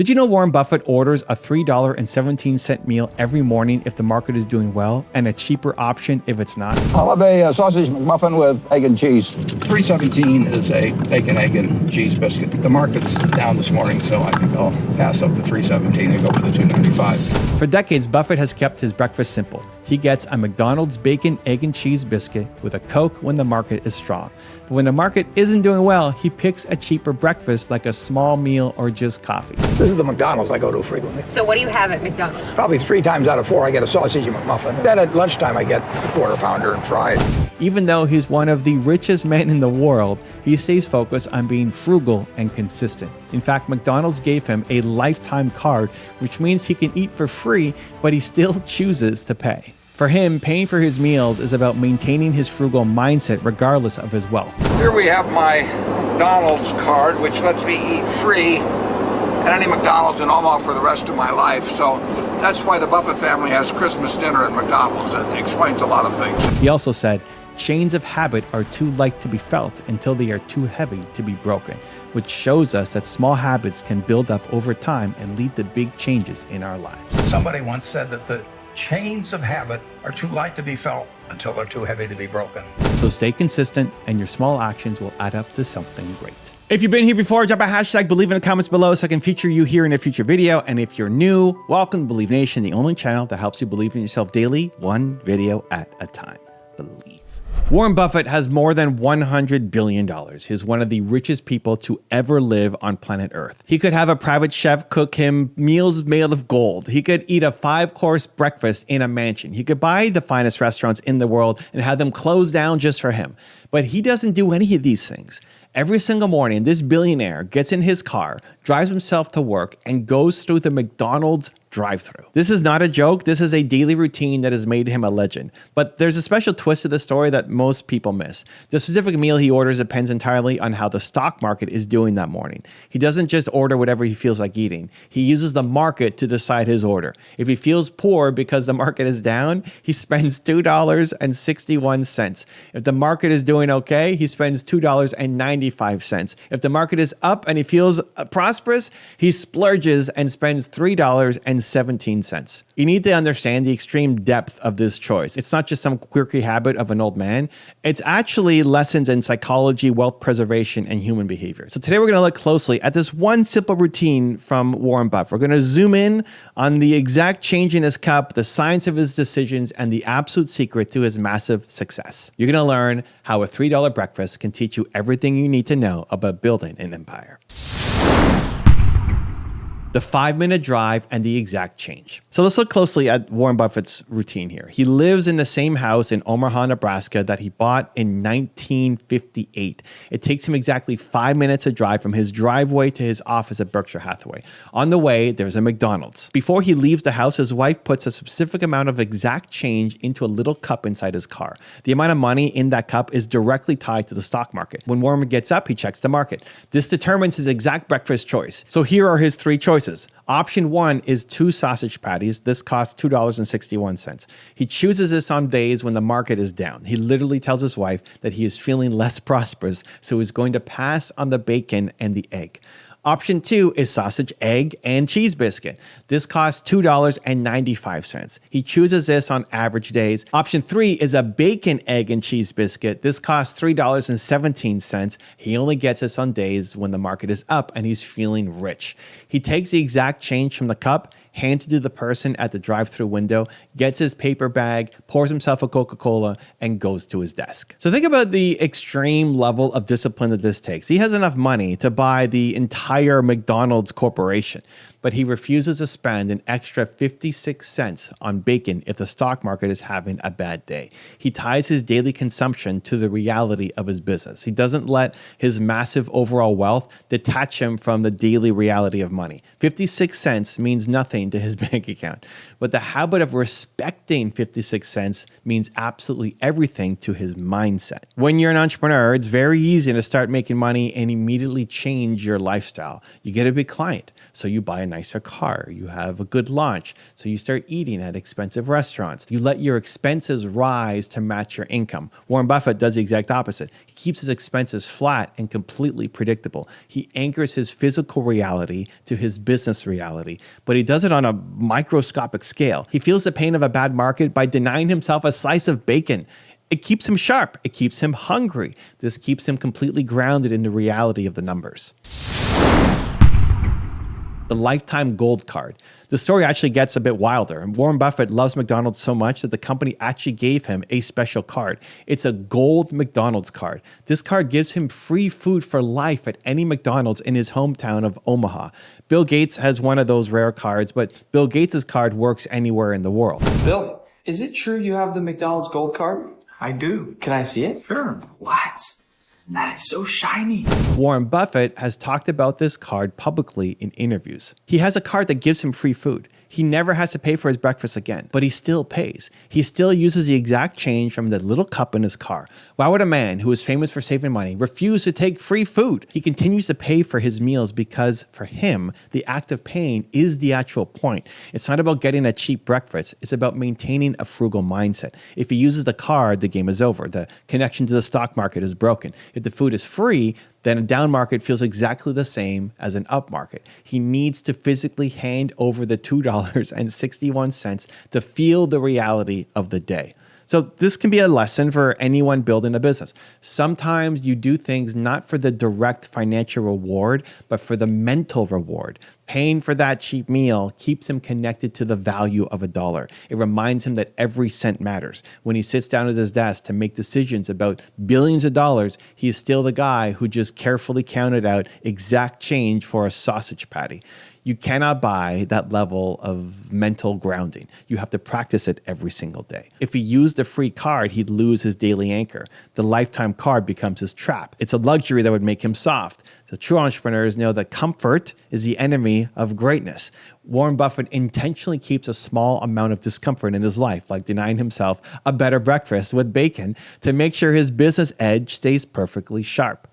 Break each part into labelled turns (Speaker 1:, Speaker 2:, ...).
Speaker 1: Did you know Warren Buffett orders a $3.17 meal every morning if the market is doing well, and a cheaper option if it's not?
Speaker 2: I'll have a sausage McMuffin with egg and cheese. $3.17 is a bacon, egg, and cheese biscuit. The market's down this morning, so I think I'll pass up the $3.17 and go with the $2.95.
Speaker 1: For decades, Buffett has kept his breakfast simple. He gets a McDonald's bacon, egg, and cheese biscuit with a Coke when the market is strong. But when the market isn't doing well, he picks a cheaper breakfast like a small meal or just coffee.
Speaker 2: This is the McDonald's I go to frequently.
Speaker 3: So what do you have at McDonald's?
Speaker 2: Probably 3 times out of 4 I get a sausage McMuffin. Then at lunchtime I get a quarter pounder and fries.
Speaker 1: Even though he's one of the richest men in the world, he stays focused on being frugal and consistent. In fact, McDonald's gave him a lifetime card, which means he can eat for free, but he still chooses to pay. For him, paying for his meals is about maintaining his frugal mindset regardless of his wealth.
Speaker 2: Here we have my McDonald's card, which lets me eat free at any McDonald's in Omaha for the rest of my life. So that's why the Buffett family has Christmas dinner at McDonald's. That explains a lot of things.
Speaker 1: He also said, chains of habit are too light to be felt until they are too heavy to be broken, which shows us that small habits can build up over time and lead to big changes in our lives.
Speaker 2: Somebody once said that the chains of habit are too light to be felt until they're too heavy to be broken.
Speaker 1: So stay consistent, and your small actions will add up to something great. If you've been here before, drop a hashtag Believe in the comments below so I can feature you here in a future video. And if you're new, welcome to Believe Nation, the only channel that helps you believe in yourself daily, one video at a time. Believe. Warren Buffett has more than $100 billion. He's one of the richest people to ever live on planet Earth. He could have a private chef cook him meals made of gold. He could eat a 5-course breakfast in a mansion. He could buy the finest restaurants in the world and have them closed down just for him. But he doesn't do any of these things. Every single morning, this billionaire gets in his car, drives himself to work, and goes through the McDonald's drive-thru. This is not a joke. This is a daily routine that has made him a legend. But there's a special twist to the story that most people miss. The specific meal he orders depends entirely on how the stock market is doing that morning. He doesn't just order whatever he feels like eating. He uses the market to decide his order. If he feels poor because the market is down, he spends $2.61. If the market is doing okay, he spends $2.95. If the market is up and he feels prosperous, he splurges and spends $3.17. You need to understand the extreme depth of this choice. It's not just some quirky habit of an old man. It's actually lessons in psychology, wealth preservation, and human behavior. So today we're going to look closely at this one simple routine from Warren Buffett. We're going to zoom in on the exact change in his cup, the science of his decisions, and the absolute secret to his massive success. You're going to learn how a $3 breakfast can teach you everything you need to know about building an empire. The 5-minute drive and the exact change. So let's look closely at Warren Buffett's routine here. He lives in the same house in Omaha, Nebraska that he bought in 1958. It takes him exactly 5 minutes to drive from his driveway to his office at Berkshire Hathaway. On the way, there's a McDonald's. Before he leaves the house, his wife puts a specific amount of exact change into a little cup inside his car. The amount of money in that cup is directly tied to the stock market. When Warren gets up, he checks the market. This determines his exact breakfast choice. So here are his 3 choices. Option 1 is 2 sausage patties. This costs $2.61. He chooses this on days when the market is down. He literally tells his wife that he is feeling less prosperous, so he's going to pass on the bacon and the egg. Option 2 is sausage, egg, and cheese biscuit. This costs $2.95. He chooses this on average days. Option 3 is a bacon, egg, and cheese biscuit. This costs $3.17. He only gets this on days when the market is up and he's feeling rich. He takes the exact change from the cup, hands it to the person at the drive-thru window, gets his paper bag, pours himself a Coca-Cola, and goes to his desk. So think about the extreme level of discipline that this takes. He has enough money to buy the entire McDonald's corporation, but he refuses to spend an extra 56 cents on bacon if the stock market is having a bad day. He ties his daily consumption to the reality of his business. He doesn't let his massive overall wealth detach him from the daily reality of money. 56 cents means nothing to his bank account, but the habit of respecting 56 cents means absolutely everything to his mindset. When you're an entrepreneur, it's very easy to start making money and immediately change your lifestyle. You get a big client. So you buy a nicer car. You have a good lunch. So you start eating at expensive restaurants. You let your expenses rise to match your income. Warren Buffett does the exact opposite. He keeps his expenses flat and completely predictable. He anchors his physical reality to his business reality, but he does it on a microscopic scale. He feels the pain of a bad market by denying himself a slice of bacon. It keeps him sharp. It keeps him hungry. This keeps him completely grounded in the reality of the numbers. The lifetime gold card. The story actually gets a bit wilder. Warren Buffett loves McDonald's so much that the company actually gave him a special card. It's a gold McDonald's card. This card gives him free food for life at any McDonald's in his hometown of Omaha. Bill Gates has one of those rare cards, but Bill Gates' card works anywhere in the world.
Speaker 3: Bill, is it true you have the McDonald's gold card?
Speaker 4: I do.
Speaker 3: Can I see it?
Speaker 4: Sure.
Speaker 3: What? That is so shiny.
Speaker 1: Warren Buffett has talked about this card publicly in interviews. He has a card that gives him free food. He never has to pay for his breakfast again, but he still pays. He still uses the exact change from the little cup in his car. Why would a man who is famous for saving money refuse to take free food? He continues to pay for his meals because for him, the act of paying is the actual point. It's not about getting a cheap breakfast. It's about maintaining a frugal mindset. If he uses the card, the game is over. The connection to the stock market is broken. If the food is free, then a down market feels exactly the same as an up market. He needs to physically hand over the $2.61 to feel the reality of the day. So this can be a lesson for anyone building a business. Sometimes you do things not for the direct financial reward, but for the mental reward. Paying for that cheap meal keeps him connected to the value of a dollar. It reminds him that every cent matters. When he sits down at his desk to make decisions about billions of dollars, he is still the guy who just carefully counted out exact change for a sausage patty. You cannot buy that level of mental grounding. You have to practice it every single day. If he used a free card, he'd lose his daily anchor. The lifetime card becomes his trap. It's a luxury that would make him soft. The true entrepreneurs know that comfort is the enemy of greatness. Warren Buffett intentionally keeps a small amount of discomfort in his life, like denying himself a better breakfast with bacon, to make sure his business edge stays perfectly sharp.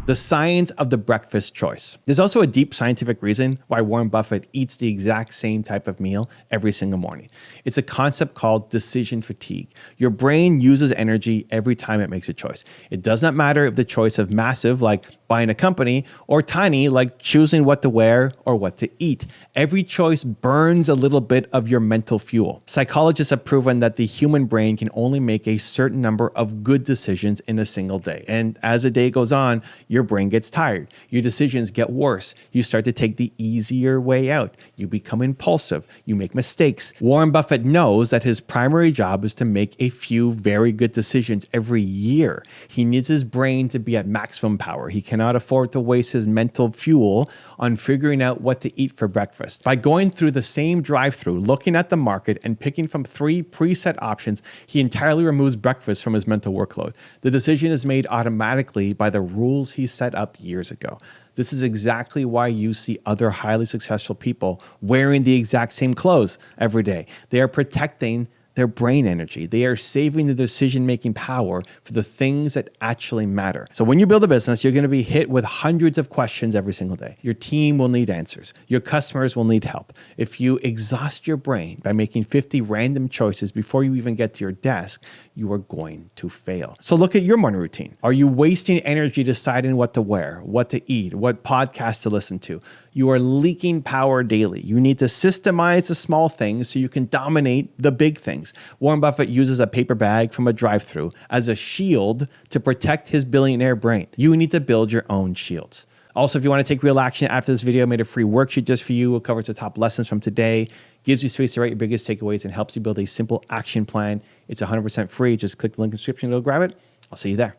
Speaker 1: The science of the breakfast choice. There's also a deep scientific reason why Warren Buffett eats the exact same type of meal every single morning. It's a concept called decision fatigue. Your brain uses energy every time it makes a choice. It does not matter if the choice is massive, like buying a company, or tiny, like choosing what to wear or what to eat. Every choice burns a little bit of your mental fuel. Psychologists have proven that the human brain can only make a certain number of good decisions in a single day. And as the day goes on, your brain gets tired. Your decisions get worse. You start to take the easier way out. You become impulsive. You make mistakes. Warren Buffett knows that his primary job is to make a few very good decisions every year. He needs his brain to be at maximum power. He cannot afford to waste his mental fuel on figuring out what to eat for breakfast. By going through the same drive-thru, looking at the market, and picking from 3 preset options, he entirely removes breakfast from his mental workload. The decision is made automatically by the rules he set up years ago. This is exactly why you see other highly successful people wearing the exact same clothes every day. They are protecting their brain energy. They are saving the decision-making power for the things that actually matter. So when you build a business, you're going to be hit with hundreds of questions every single day. Your team will need answers. Your customers will need help. If you exhaust your brain by making 50 random choices before you even get to your desk, you are going to fail. So look at your morning routine. Are you wasting energy deciding what to wear, what to eat, what podcast to listen to? You are leaking power daily. You need to systemize the small things so you can dominate the big things. Warren Buffett uses a paper bag from a drive-thru as a shield to protect his billionaire brain. You need to build your own shields. Also, if you want to take real action after this video, I made a free worksheet just for you. It covers the top lessons from today, gives you space to write your biggest takeaways, and helps you build a simple action plan. It's 100% free. Just click the link in the description to go grab it. I'll see you there.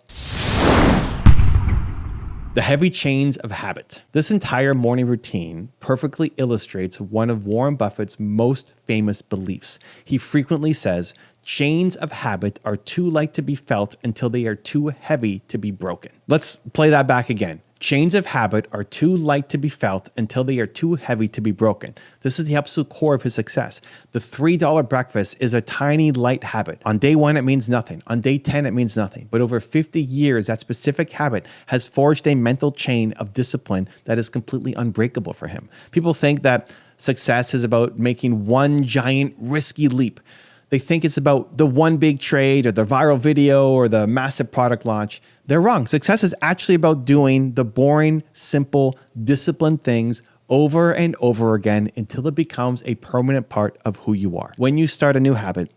Speaker 1: The heavy chains of habit. This entire morning routine perfectly illustrates one of Warren Buffett's most famous beliefs. He frequently says, chains of habit are too light to be felt until they are too heavy to be broken. Let's play that back again. Chains of habit are too light to be felt until they are too heavy to be broken. This is the absolute core of his success. The $3 breakfast is a tiny, light habit. On day 1, it means nothing. On day 10, it means nothing. But over 50 years, that specific habit has forged a mental chain of discipline that is completely unbreakable for him. People think that success is about making one giant, risky leap. They think it's about the one big trade or the viral video or the massive product launch. They're wrong. Success is actually about doing the boring, simple, disciplined things over and over again until it becomes a permanent part of who you are. When you start a new habit,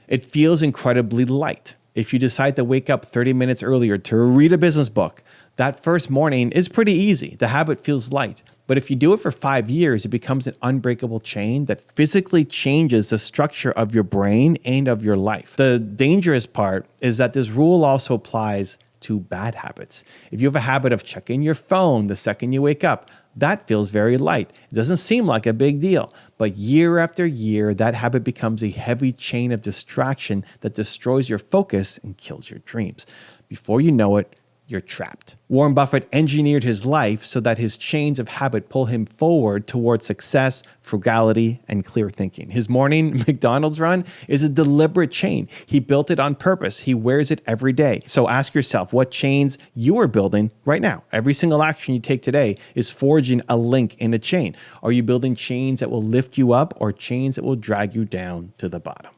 Speaker 1: it feels incredibly light. If you decide to wake up 30 minutes earlier to read a business book, that first morning is pretty easy. The habit feels light. But if you do it for 5 years, it becomes an unbreakable chain that physically changes the structure of your brain and of your life. The dangerous part is that this rule also applies to bad habits. If you have a habit of checking your phone the second you wake up, that feels very light. It doesn't seem like a big deal. But year after year, that habit becomes a heavy chain of distraction that destroys your focus and kills your dreams. Before you know it, you're trapped. Warren Buffett engineered his life so that his chains of habit pull him forward towards success, frugality, and clear thinking. His morning McDonald's run is a deliberate chain. He built it on purpose. He wears it every day. So ask yourself what chains you are building right now. Every single action you take today is forging a link in a chain. Are you building chains that will lift you up or chains that will drag you down to the bottom?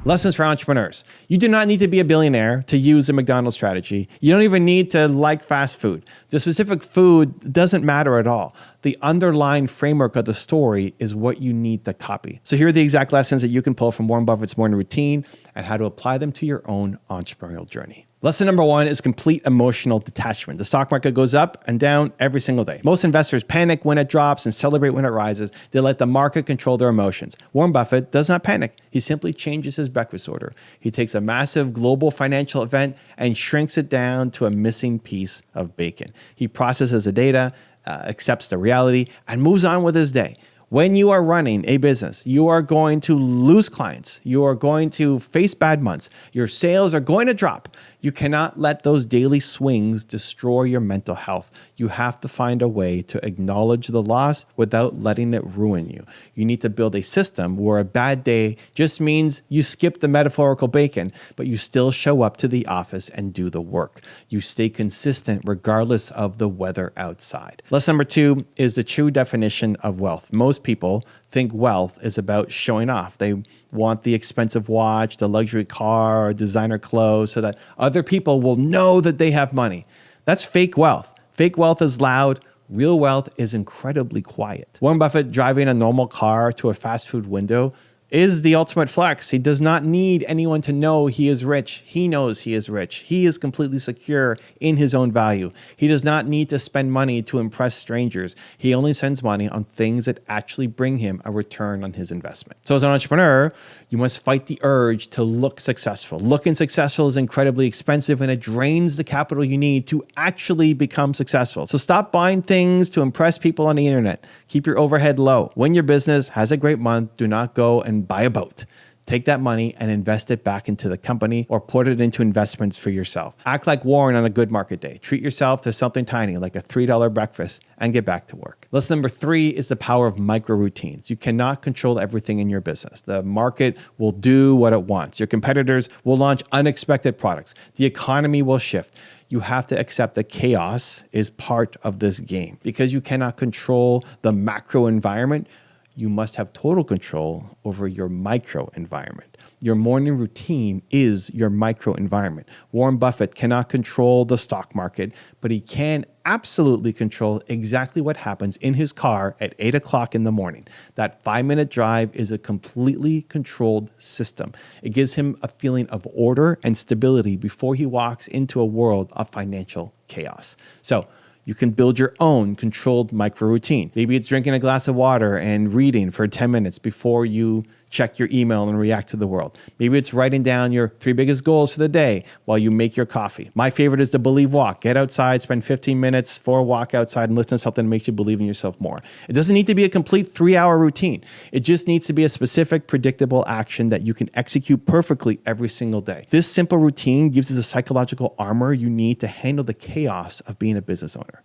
Speaker 1: Lessons for entrepreneurs. You do not need to be a billionaire to use a McDonald's strategy. You don't even need to like fast food. The specific food doesn't matter at all. The underlying framework of the story is what you need to copy. So here are the exact lessons that you can pull from Warren Buffett's morning routine and how to apply them to your own entrepreneurial journey. Lesson number 1 is complete emotional detachment. The stock market goes up and down every single day. Most investors panic when it drops and celebrate when it rises. They let the market control their emotions. Warren Buffett does not panic. He simply changes his breakfast order. He takes a massive global financial event and shrinks it down to a missing piece of bacon. He processes the data, accepts the reality, and moves on with his day. When you are running a business, you are going to lose clients. You are going to face bad months. Your sales are going to drop. You cannot let those daily swings destroy your mental health. You have to find a way to acknowledge the loss without letting it ruin you. You need to build a system where a bad day just means you skip the metaphorical bacon, but you still show up to the office and do the work. You stay consistent regardless of the weather outside. Lesson number 2 is the true definition of wealth. Most people think wealth is about showing off. They want the expensive watch, the luxury car, or designer clothes so that other people will know that they have money. That's fake wealth. Fake wealth is loud. Real wealth is incredibly quiet. Warren Buffett driving a normal car to a fast food window is the ultimate flex. He does not need anyone to know he is rich. He knows he is rich. He is completely secure in his own value. He does not need to spend money to impress strangers. He only spends money on things that actually bring him a return on his investment. So as an entrepreneur, you must fight the urge to look successful. Looking successful is incredibly expensive and it drains the capital you need to actually become successful. So stop buying things to impress people on the internet. Keep your overhead low. When your business has a great month, do not go and buy a boat. Take that money and invest it back into the company or put it into investments for yourself. Act like Warren on a good market day. Treat yourself to something tiny like a $3 breakfast and get back to work. Lesson number 3 is the power of micro routines. You cannot control everything in your business. The market will do what it wants. Your competitors will launch unexpected products. The economy will shift. You have to accept that chaos is part of this game. Because you cannot control the macro environment, you must have total control over your micro environment. Your morning routine is your micro environment. Warren Buffett cannot control the stock market, but he can absolutely control exactly what happens in his car at 8 o'clock in the morning. That 5-minute drive is a completely controlled system. It gives him a feeling of order and stability before he walks into a world of financial chaos. So, you can build your own controlled micro routine. Maybe it's drinking a glass of water and reading for 10 minutes before you check your email and react to the world. Maybe it's writing down your 3 biggest goals for the day while you make your coffee. My favorite is the Believe Walk. Get outside, spend 15 minutes for a walk outside and listen to something that makes you believe in yourself more. It doesn't need to be a complete 3-hour routine. It just needs to be a specific, predictable action that you can execute perfectly every single day. This simple routine gives you the psychological armor you need to handle the chaos of being a business owner.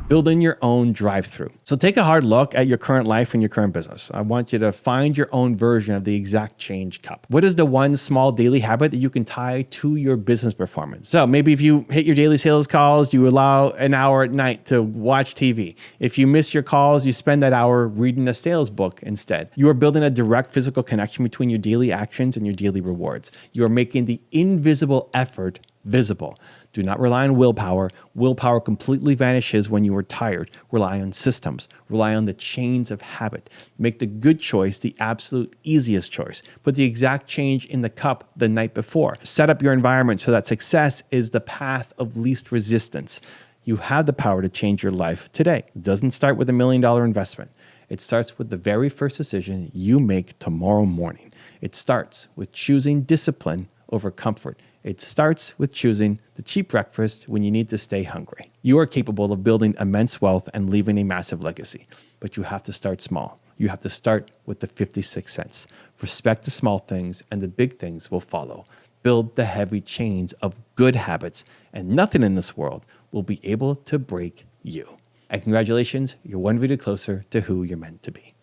Speaker 1: Building your own drive-thru. So take a hard look at your current life and your current business. I want you to find your own version of the exact change cup. What is the one small daily habit that you can tie to your business performance? So maybe if you hit your daily sales calls, you allow an hour at night to watch TV. If you miss your calls, you spend that hour reading a sales book instead. You are building a direct physical connection between your daily actions and your daily rewards. You are making the invisible effort visible. Do not rely on willpower. Willpower completely vanishes when you are tired. Rely on systems. Rely on the chains of habit. Make the good choice the absolute easiest choice. Put the exact change in the cup the night before. Set up your environment so that success is the path of least resistance. You have the power to change your life today. It doesn't start with $1 million investment. It starts with the very first decision you make tomorrow morning. It starts with choosing discipline over comfort. It starts with choosing the cheap breakfast when you need to stay hungry. You are capable of building immense wealth and leaving a massive legacy, but you have to start small. You have to start with the 56 cents. Respect the small things and the big things will follow. Build the heavy chains of good habits and nothing in this world will be able to break you. And congratulations, you're one video closer to who you're meant to be.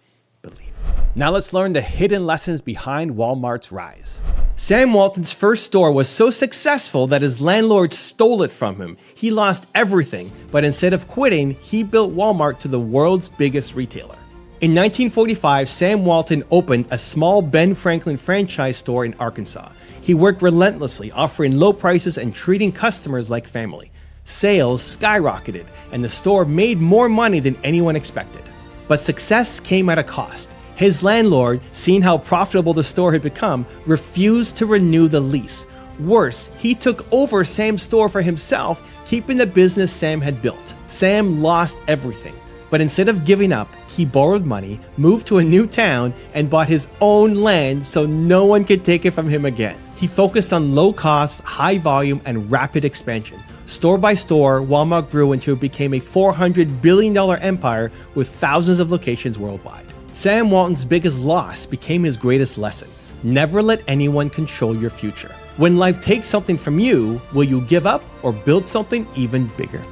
Speaker 1: Believe. Now let's learn the hidden lessons behind Walmart's rise. Sam Walton's first store was so successful that his landlord stole it from him. He lost everything, but instead of quitting, he built Walmart to the world's biggest retailer. In 1945, Sam Walton opened a small Ben Franklin franchise store in Arkansas. He worked relentlessly, offering low prices and treating customers like family. Sales skyrocketed, and the store made more money than anyone expected. But success came at a cost. His landlord, seeing how profitable the store had become, refused to renew the lease. Worse, he took over Sam's store for himself, keeping the business Sam had built. Sam lost everything, but instead of giving up, he borrowed money, moved to a new town, and bought his own land so no one could take it from him again. He focused on low cost, high volume, and rapid expansion. Store by store, Walmart grew until it became a $400 billion empire with thousands of locations worldwide. Sam Walton's biggest loss became his greatest lesson. Never let anyone control your future. When life takes something from you, will you give up or build something even bigger?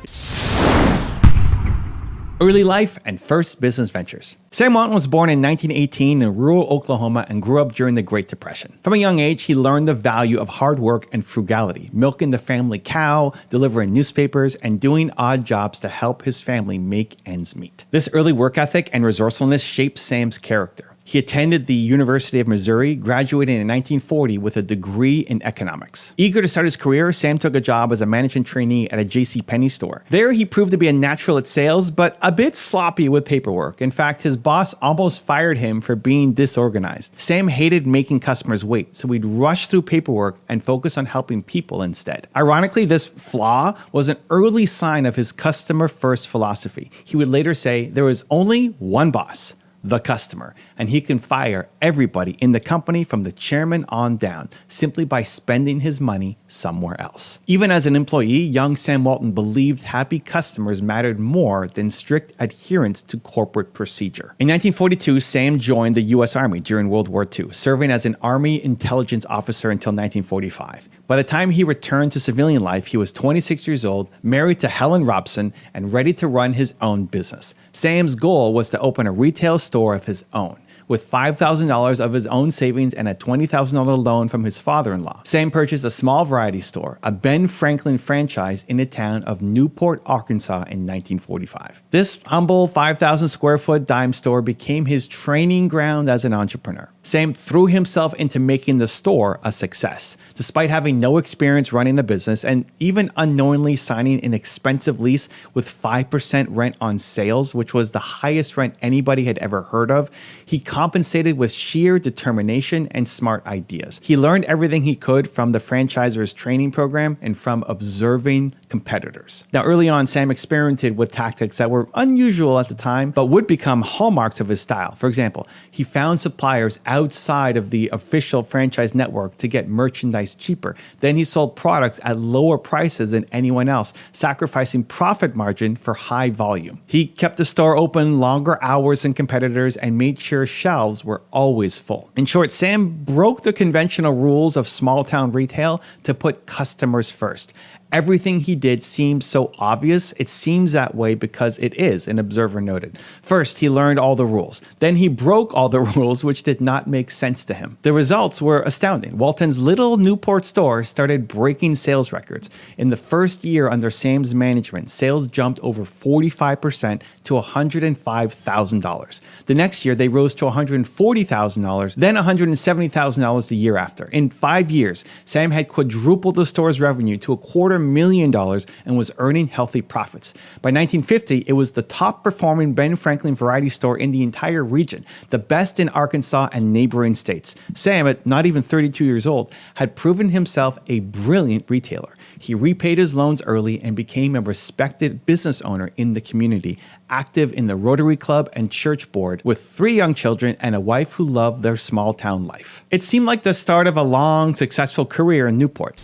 Speaker 1: Early life and first business ventures. Sam Walton was born in 1918 in rural Oklahoma and grew up during the Great Depression. From a young age, he learned the value of hard work and frugality, milking the family cow, delivering newspapers, and doing odd jobs to help his family make ends meet. This early work ethic and resourcefulness shaped Sam's character. He attended the University of Missouri, graduating in 1940 with a degree in economics. Eager to start his career, Sam took a job as a management trainee at a JCPenney store. There, he proved to be a natural at sales, but a bit sloppy with paperwork. In fact, his boss almost fired him for being disorganized. Sam hated making customers wait, so he'd rush through paperwork and focus on helping people instead. Ironically, this flaw was an early sign of his customer-first philosophy. He would later say, there is only one boss, the customer, and he can fire everybody in the company from the chairman on down simply by spending his money somewhere else. Even as an employee, young Sam Walton believed happy customers mattered more than strict adherence to corporate procedure. In 1942, Sam joined the U.S. Army during World War II, serving as an Army intelligence officer until 1945. By the time he returned to civilian life, he was 26 years old, married to Helen Robson, and ready to run his own business. Sam's goal was to open a retail store of his own. With $5,000 of his own savings and a $20,000 loan from his father-in-law, Sam purchased a small variety store, a Ben Franklin franchise in the town of Newport, Arkansas in 1945. This humble 5,000 square foot dime store became his training ground as an entrepreneur. Sam threw himself into making the store a success. Despite having no experience running a business and even unknowingly signing an expensive lease with 5% rent on sales, which was the highest rent anybody had ever heard of, he compensated with sheer determination and smart ideas. He learned everything he could from the franchisor's training program and from observing competitors. Now, early on, Sam experimented with tactics that were unusual at the time, but would become hallmarks of his style. For example, he found suppliers outside of the official franchise network to get merchandise cheaper. Then he sold products at lower prices than anyone else, sacrificing profit margin for high volume. He kept the store open longer hours than competitors and made sure shelves were always full. In short, Sam broke the conventional rules of small town retail to put customers first. Everything he did seemed so obvious. It seems that way because it is, an observer noted. First, he learned all the rules. Then he broke all the rules, which did not make sense to him. The results were astounding. Walton's little Newport store started breaking sales records. In the first year under Sam's management, sales jumped over 45% to $105,000. The next year, they rose to $140,000, then $170,000 the year after. In 5 years, Sam had quadrupled the store's revenue to $250,000 and was earning healthy profits. By 1950, it was the top performing Ben Franklin variety store in the entire region, the best in Arkansas and neighboring states. Sam, at not even 32 years old, had proven himself a brilliant retailer. He repaid his loans early and became a respected business owner in the community, active in the Rotary Club and church board, with 3 young children and a wife who loved their small town life. It seemed like the start of a long, successful career in Newport.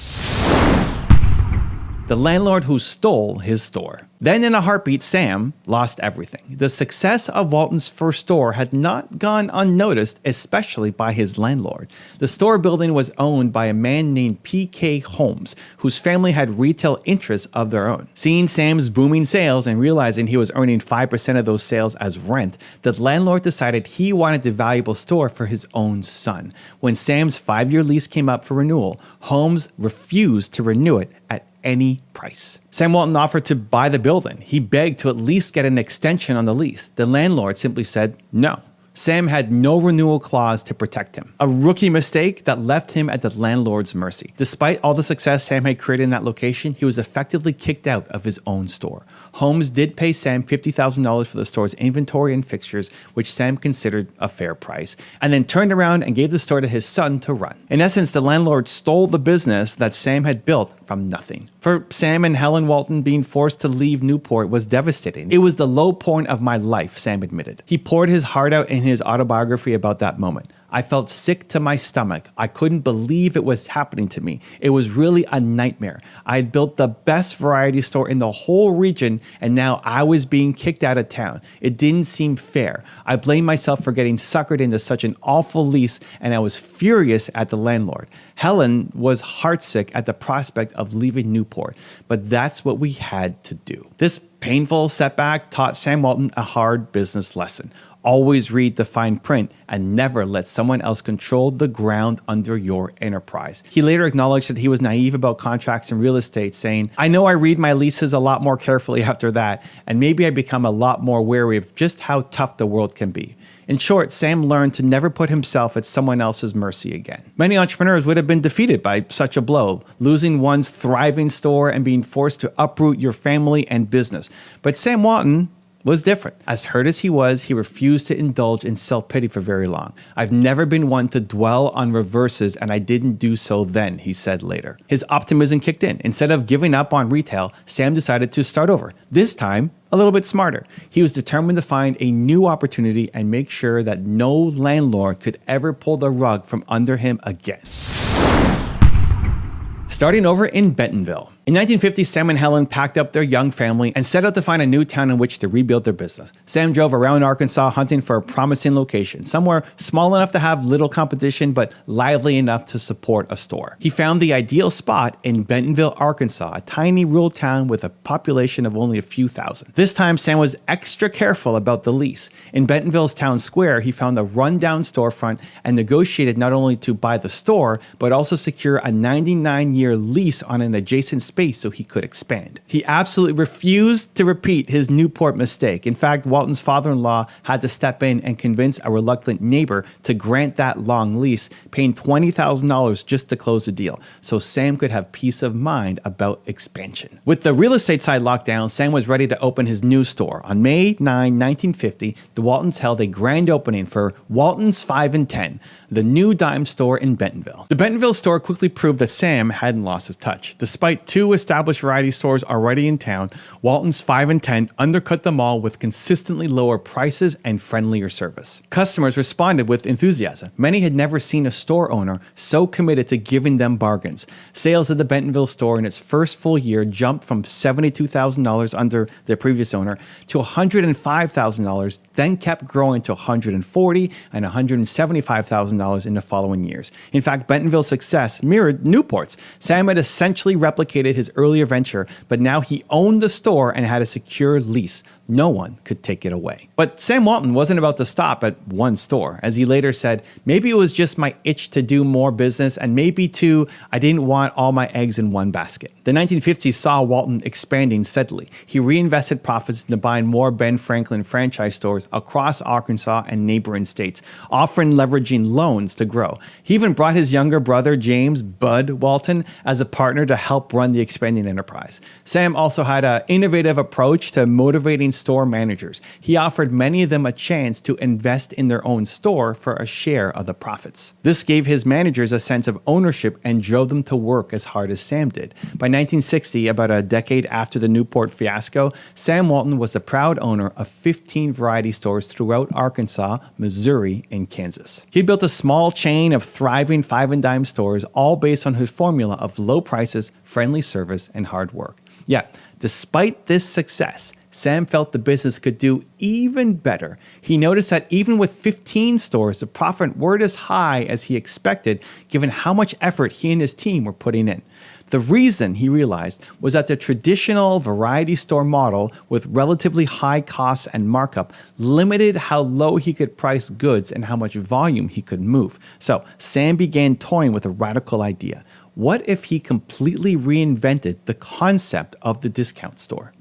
Speaker 1: The landlord who stole his store. Then in a heartbeat, Sam lost everything. The success of Walton's first store had not gone unnoticed, especially by his landlord. The store building was owned by a man named P.K. Holmes, whose family had retail interests of their own. Seeing Sam's booming sales and realizing he was earning 5% of those sales as rent, the landlord decided he wanted the valuable store for his own son. When Sam's 5-year lease came up for renewal, Holmes refused to renew it at any price. Sam Walton offered to buy the building. He begged to at least get an extension on the lease. The landlord simply said no. Sam had no renewal clause to protect him. A rookie mistake that left him at the landlord's mercy. Despite all the success Sam had created in that location, he was effectively kicked out of his own store. Holmes did pay Sam $50,000 for the store's inventory and fixtures, which Sam considered a fair price, and then turned around and gave the store to his son to run. In essence, the landlord stole the business that Sam had built from nothing. For Sam and Helen Walton, being forced to leave Newport was devastating. It was the low point of my life, Sam admitted. He poured his heart out in his autobiography about that moment. I felt sick to my stomach. I couldn't believe it was happening to me. It was really a nightmare. I had built the best variety store in the whole region, and now I was being kicked out of town. It didn't seem fair. I blamed myself for getting suckered into such an awful lease, and I was furious at the landlord. Helen was heartsick at the prospect of leaving Newport, but that's what we had to do. This painful setback taught Sam Walton a hard business lesson. Always read the fine print and never let someone else control the ground under your enterprise. He later acknowledged that he was naive about contracts and real estate, saying, "I know I read my leases a lot more carefully after that, and maybe I become a lot more wary of just how tough the world can be." In short, Sam learned to never put himself at someone else's mercy again. Many entrepreneurs would have been defeated by such a blow, losing one's thriving store and being forced to uproot your family and business. But Sam Walton was different. As hurt as he was, he refused to indulge in self-pity for very long. "I've never been one to dwell on reverses, and I didn't do so then," he said later. His optimism kicked in. Instead of giving up on retail, Sam decided to start over. This time, a little bit smarter. He was determined to find a new opportunity and make sure that no landlord could ever pull the rug from under him again. Starting over in Bentonville. In 1950, Sam and Helen packed up their young family and set out to find a new town in which to rebuild their business. Sam drove around Arkansas hunting for a promising location, somewhere small enough to have little competition but lively enough to support a store. He found the ideal spot in Bentonville, Arkansas, a tiny rural town with a population of only a few thousand. This time, Sam was extra careful about the lease. In Bentonville's town square, he found a rundown storefront and negotiated not only to buy the store, but also secure a 99-year lease on an adjacent space so he could expand. He absolutely refused to repeat his Newport mistake. In fact, Walton's father-in-law had to step in and convince a reluctant neighbor to grant that long lease, paying $20,000 just to close the deal, so Sam could have peace of mind about expansion. With the real estate side locked down, Sam was ready to open his new store. On May 9, 1950, the Waltons held a grand opening for Walton's 5 and 10, the new dime store in Bentonville. The Bentonville store quickly proved that Sam hadn't lost his touch. Despite two established variety stores already in town, Walton's 5 and 10 undercut them all with consistently lower prices and friendlier service. Customers responded with enthusiasm. Many had never seen a store owner so committed to giving them bargains. Sales at the Bentonville store in its first full year jumped from $72,000 under their previous owner to $105,000, then kept growing to $140,000 and $175,000 in the following years. In fact, Bentonville's success mirrored Newport's. Sam had essentially replicated his earlier venture, but now he owned the store and had a secure lease. No one could take it away. But Sam Walton wasn't about to stop at one store. As he later said, maybe it was just my itch to do more business, and maybe too, I didn't want all my eggs in one basket. The 1950s saw Walton expanding steadily. He reinvested profits into buying more Ben Franklin franchise stores across Arkansas and neighboring states, often leveraging loans to grow. He even brought his younger brother, James Bud Walton, as a partner to help run the expanding enterprise. Sam also had an innovative approach to motivating store managers. He offered many of them a chance to invest in their own store for a share of the profits. This gave his managers a sense of ownership and drove them to work as hard as Sam did. By 1960, about a decade after the Newport fiasco, Sam Walton was the proud owner of 15 variety stores throughout Arkansas, Missouri, and Kansas. He built a small chain of thriving 5 and dime stores, all based on his formula of low prices, friendly service, and hard work. Yet, despite this success, Sam felt the business could do even better. He noticed that even with 15 stores, the profit weren't as high as he expected, given how much effort he and his team were putting in. The reason, he realized, was that the traditional variety store model with relatively high costs and markup limited how low he could price goods and how much volume he could move. So Sam began toying with a radical idea. What if he completely reinvented the concept of the discount store?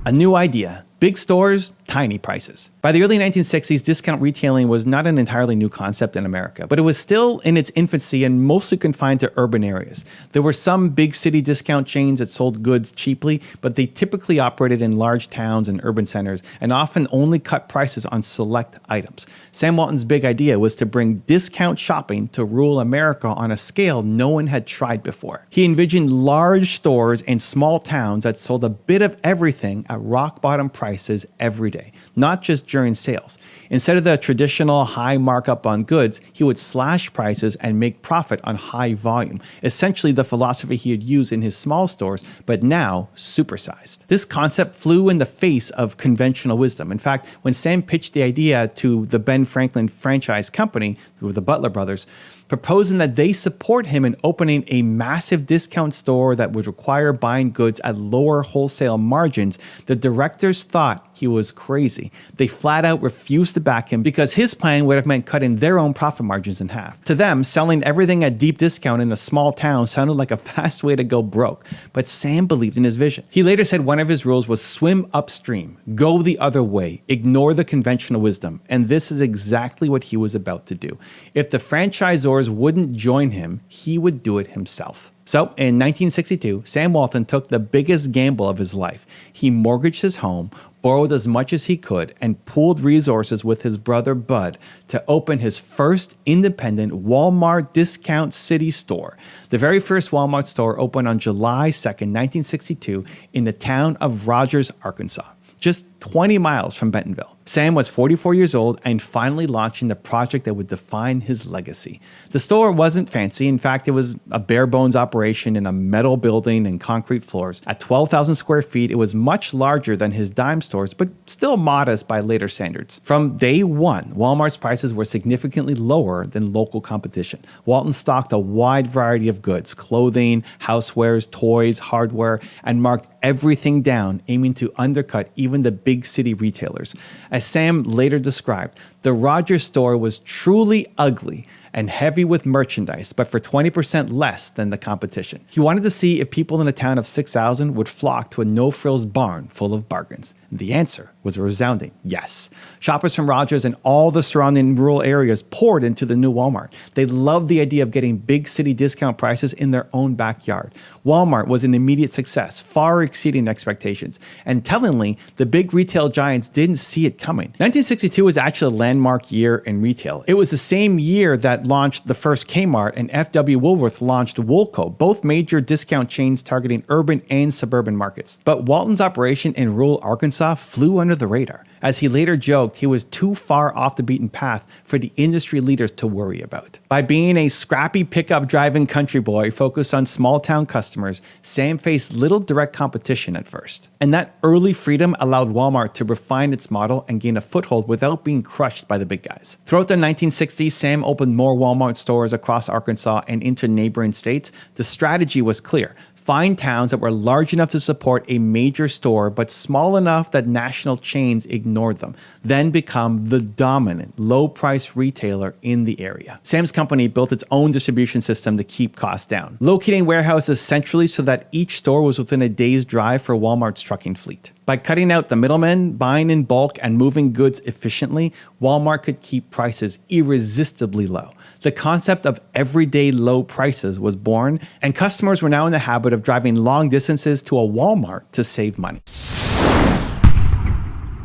Speaker 1: A new idea. Big stores, tiny prices. By the early 1960s, discount retailing was not an entirely new concept in America, but it was still in its infancy and mostly confined to urban areas. There were some big city discount chains that sold goods cheaply, but they typically operated in large towns and urban centers and often only cut prices on select items. Sam Walton's big idea was to bring discount shopping to rural America on a scale no one had tried before. He envisioned large stores in small towns that sold a bit of everything at rock-bottom prices every day, not just during sales. Instead of the traditional high markup on goods, he would slash prices and make profit on high volume, essentially the philosophy he had used in his small stores, but now supersized. This concept flew in the face of conventional wisdom. In fact, when Sam pitched the idea to the Ben Franklin franchise company, who were the Butler brothers, proposing that they support him in opening a massive discount store that would require buying goods at lower wholesale margins, the directors thought he was crazy. They flat out refused to back him because his plan would have meant cutting their own profit margins in half. To them, selling everything at deep discount in a small town sounded like a fast way to go broke, but Sam believed in his vision. He later said one of his rules was swim upstream, go the other way, ignore the conventional wisdom, and this is exactly what he was about to do. If the franchisors wouldn't join him, he would do it himself. So in 1962, Sam Walton took the biggest gamble of his life. He mortgaged his home, borrowed as much as he could, and pooled resources with his brother Bud to open his first independent Walmart discount city store. The very first Walmart store opened on July 2nd, 1962 in the town of Rogers, Arkansas, just 20 miles from Bentonville. Sam was 44 years old and finally launching the project that would define his legacy. The store wasn't fancy. In fact, it was a bare bones operation in a metal building and concrete floors. At 12,000 square feet, it was much larger than his dime stores, but still modest by later standards. From day one, Walmart's prices were significantly lower than local competition. Walton stocked a wide variety of goods, clothing, housewares, toys, hardware, and marked everything down, aiming to undercut even the big city retailers. As Sam later described, The Rogers store was truly ugly and heavy with merchandise, but for 20% less than the competition. He wanted to see if people in a town of 6,000 would flock to a no-frills barn full of bargains. The answer was a resounding yes. Shoppers from Rogers and all the surrounding rural areas poured into the new Walmart. They loved the idea of getting big city discount prices in their own backyard. Walmart was an immediate success, far exceeding expectations. And tellingly, the big retail giants didn't see it coming. 1962 was actually a landmark year in retail. It was the same year that launched the first Kmart and F.W. Woolworth launched Woolco, both major discount chains targeting urban and suburban markets. But Walton's operation in rural Arkansas flew under the radar. As he later joked, he was too far off the beaten path for the industry leaders to worry about. By being a scrappy pickup driving country boy focused on small town customers, Sam faced little direct competition at first. And that early freedom allowed Walmart to refine its model and gain a foothold without being crushed by the big guys. Throughout the 1960s, Sam opened more Walmart stores across Arkansas and into neighboring states. The strategy was clear. Find towns that were large enough to support a major store, but small enough that national chains ignored them, then become the dominant low-price retailer in the area. Sam's company built its own distribution system to keep costs down, locating warehouses centrally so that each store was within a day's drive for Walmart's trucking fleet. By cutting out the middlemen, buying in bulk, and moving goods efficiently, Walmart could keep prices irresistibly low. The concept of everyday low prices was born, and customers were now in the habit of driving long distances to a Walmart to save money.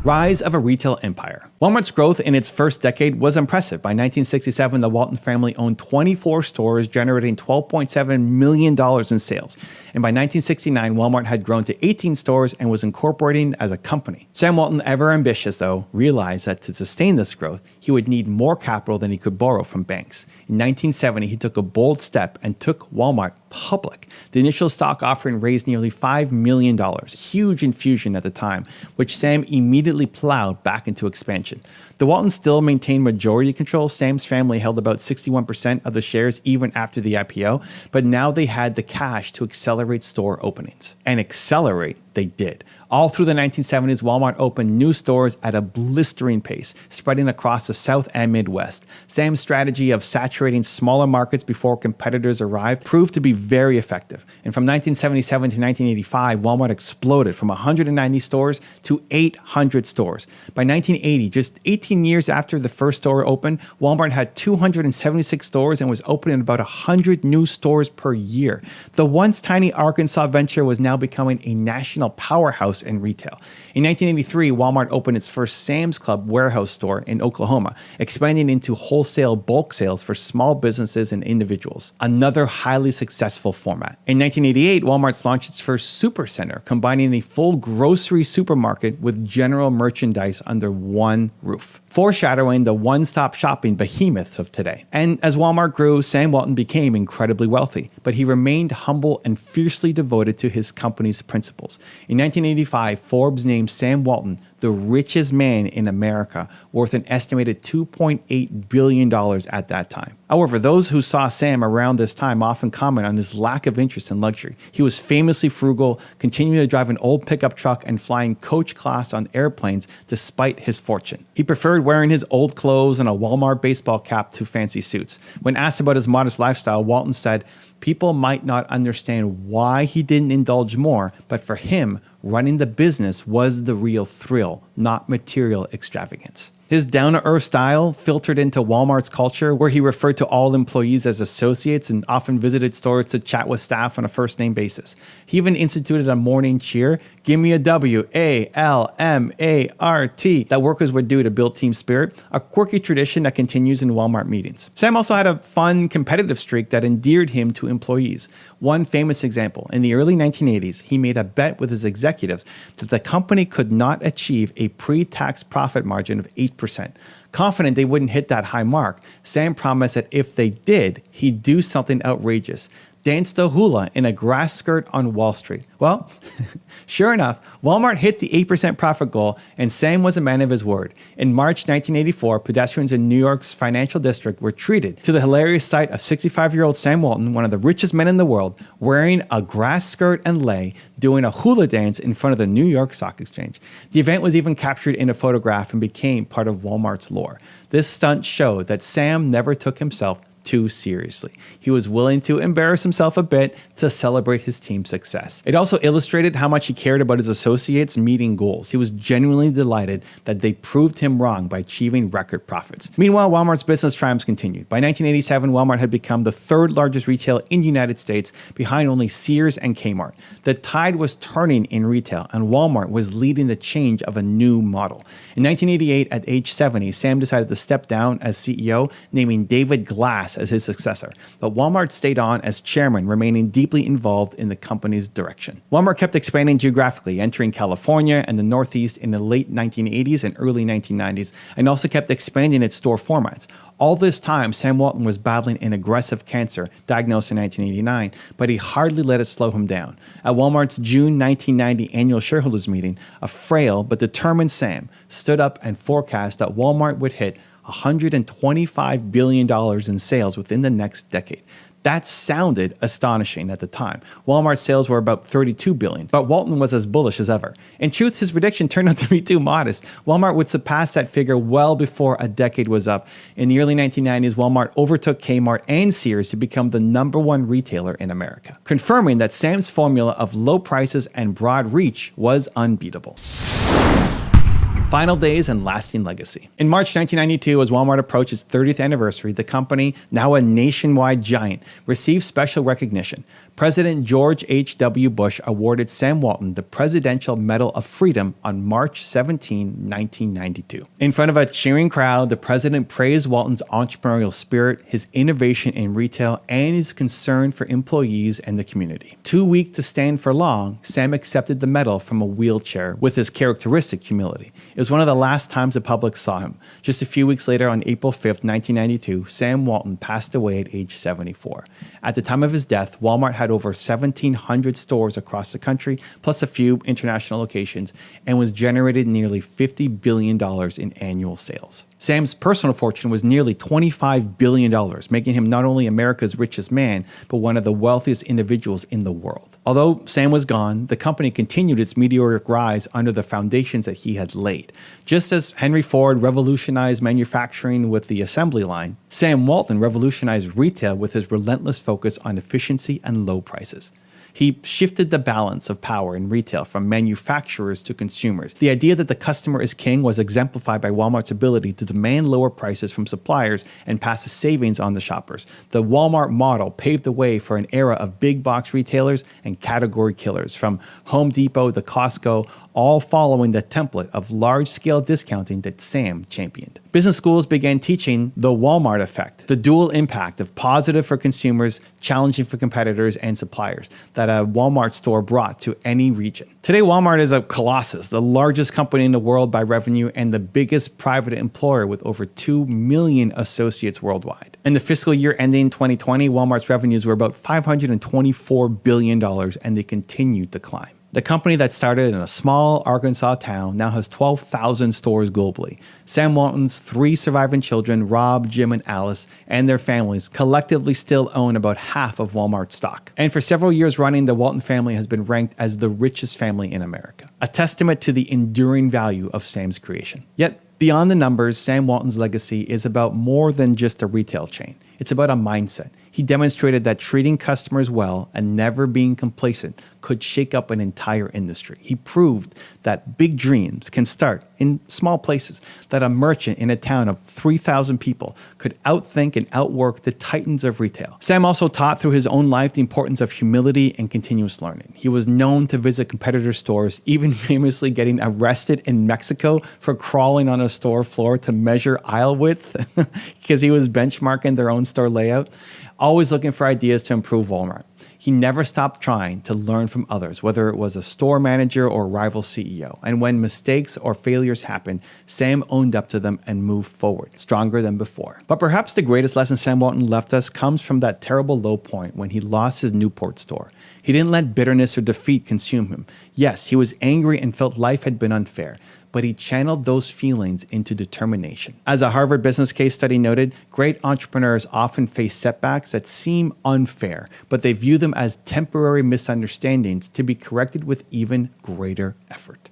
Speaker 1: Rise of a retail empire. Walmart's growth in its first decade was impressive. By 1967, the Walton family owned 24 stores, generating $12.7 million in sales. And by 1969, Walmart had grown to 18 stores and was incorporating as a company. Sam Walton, ever ambitious though, realized that to sustain this growth, he would need more capital than he could borrow from banks. In 1970, he took a bold step and took Walmart public. The initial stock offering raised nearly $5 million, huge infusion at the time, which Sam immediately plowed back into expansion. The Waltons still maintained majority control. Sam's family held about 61% of the shares even after the IPO, but now they had the cash to accelerate store openings. And accelerate they did. All through the 1970s, Walmart opened new stores at a blistering pace, spreading across the South and Midwest. Sam's strategy of saturating smaller markets before competitors arrived proved to be very effective. And from 1977 to 1985, Walmart exploded from 190 stores to 800 stores. By 1980, just 18 years after the first store opened, Walmart had 276 stores and was opening about 100 new stores per year. The once tiny Arkansas venture was now becoming a national powerhouse in retail. In 1983, Walmart opened its first Sam's Club warehouse store in Oklahoma, expanding into wholesale bulk sales for small businesses and individuals. Another highly successful format. In 1988, Walmart launched its first supercenter, combining a full grocery supermarket with general merchandise under one roof, foreshadowing the one-stop shopping behemoths of today. And as Walmart grew, Sam Walton became incredibly wealthy, but he remained humble and fiercely devoted to his company's principles. In 1985, Forbes named Sam Walton the richest man in America, worth an estimated $2.8 billion at that time. However, those who saw Sam around this time often comment on his lack of interest in luxury. He was famously frugal, continuing to drive an old pickup truck and flying coach class on airplanes despite his fortune. He preferred wearing his old clothes and a Walmart baseball cap to fancy suits. When asked about his modest lifestyle, Walton said, "People might not understand why he didn't indulge more, but for him, running the business was the real thrill, not material extravagance." His down-to-earth style filtered into Walmart's culture, where he referred to all employees as associates and often visited stores to chat with staff on a first-name basis. He even instituted a morning cheer, "Give me a W, A-L-M-A-R-T," that workers would do to build team spirit, a quirky tradition that continues in Walmart meetings. Sam also had a fun, competitive streak that endeared him to employees. One famous example, in the early 1980s, he made a bet with his executives that the company could not achieve a pre-tax profit margin of 8%. Confident they wouldn't hit that high mark, Sam promised that if they did, he'd do something outrageous. danced a hula in a grass skirt on Wall Street. Well, sure enough, Walmart hit the 8% profit goal, and Sam was a man of his word. In March 1984, pedestrians in New York's financial district were treated to the hilarious sight of 65-year-old Sam Walton, one of the richest men in the world, wearing a grass skirt and lei, doing a hula dance in front of the New York Stock Exchange. The event was even captured in a photograph and became part of Walmart's lore. This stunt showed that Sam never took himself too seriously. He was willing to embarrass himself a bit to celebrate his team's success. It also illustrated how much he cared about his associates meeting goals. He was genuinely delighted that they proved him wrong by achieving record profits. Meanwhile, Walmart's business triumphs continued. By 1987, Walmart had become the third largest retailer in the United States, behind only Sears and Kmart. The tide was turning in retail, and Walmart was leading the change of a new model. In 1988, at age 70, Sam decided to step down as CEO, naming David Glass as his successor. But Walmart stayed on as chairman, remaining deeply involved in the company's direction. Walmart kept expanding geographically, entering California and the Northeast in the late 1980s and early 1990s, and also kept expanding its store formats. All this time, Sam Walton was battling an aggressive cancer diagnosed in 1989, but he hardly let it slow him down. At Walmart's June 1990 annual shareholders meeting, a frail but determined Sam stood up and forecast that Walmart would hit $125 billion in sales within the next decade. That sounded astonishing at the time. Walmart's sales were about $32 billion, but Walton was as bullish as ever. In truth, his prediction turned out to be too modest. Walmart would surpass that figure well before a decade was up. In the early 1990s, Walmart overtook Kmart and Sears to become the #1 retailer in America, confirming that Sam's formula of low prices and broad reach was unbeatable. Final days and lasting legacy. In March 1992, as Walmart approached its 30th anniversary, the company, now a nationwide giant, received special recognition. President George H.W. Bush awarded Sam Walton the Presidential Medal of Freedom on March 17, 1992. In front of a cheering crowd, the president praised Walton's entrepreneurial spirit, his innovation in retail, and his concern for employees and the community. Too weak to stand for long, Sam accepted the medal from a wheelchair with his characteristic humility. It was one of the last times the public saw him. Just a few weeks later, on April 5th, 1992, Sam Walton passed away at age 74. At the time of his death, Walmart had over 1,700 stores across the country, plus a few international locations, and was generated nearly $50 billion in annual sales. Sam's personal fortune was nearly $25 billion, making him not only America's richest man, but one of the wealthiest individuals in the world. Although Sam was gone, the company continued its meteoric rise under the foundations that he had laid. Just as Henry Ford revolutionized manufacturing with the assembly line, Sam Walton revolutionized retail with his relentless focus on efficiency and low prices. He shifted the balance of power in retail from manufacturers to consumers. The idea that the customer is king was exemplified by Walmart's ability to demand lower prices from suppliers and pass the savings on the shoppers. The Walmart model paved the way for an era of big box retailers and category killers, from Home Depot to Costco, all following the template of large-scale discounting that Sam championed. Business schools began teaching the Walmart effect, the dual impact of positive for consumers, challenging for competitors and suppliers that a Walmart store brought to any region. Today, Walmart is a colossus, the largest company in the world by revenue and the biggest private employer with over 2 million associates worldwide. In the fiscal year ending 2020, Walmart's revenues were about $524 billion, and they continued to climb. The company that started in a small Arkansas town now has 12,000 stores globally. Sam Walton's 3 surviving children, Rob, Jim, and Alice, and their families collectively still own about half of Walmart's stock. And for several years running, the Walton family has been ranked as the richest family in America, a testament to the enduring value of Sam's creation. Yet, beyond the numbers, Sam Walton's legacy is about more than just a retail chain. It's about a mindset. He demonstrated that treating customers well and never being complacent could shake up an entire industry. He proved that big dreams can start in small places, that a merchant in a town of 3,000 people could outthink and outwork the titans of retail. Sam also taught through his own life the importance of humility and continuous learning. He was known to visit competitor stores, even famously getting arrested in Mexico for crawling on a store floor to measure aisle width because he was benchmarking their own store layout, always looking for ideas to improve Walmart. He never stopped trying to learn from others, whether it was a store manager or a rival CEO. And when mistakes or failures happened, Sam owned up to them and moved forward, stronger than before. But perhaps the greatest lesson Sam Walton left us comes from that terrible low point when he lost his Newport store. He didn't let bitterness or defeat consume him. Yes, he was angry and felt life had been unfair, but he channeled those feelings into determination. As a Harvard business case study noted, great entrepreneurs often face setbacks that seem unfair, but they view them as temporary misunderstandings to be corrected with even greater effort.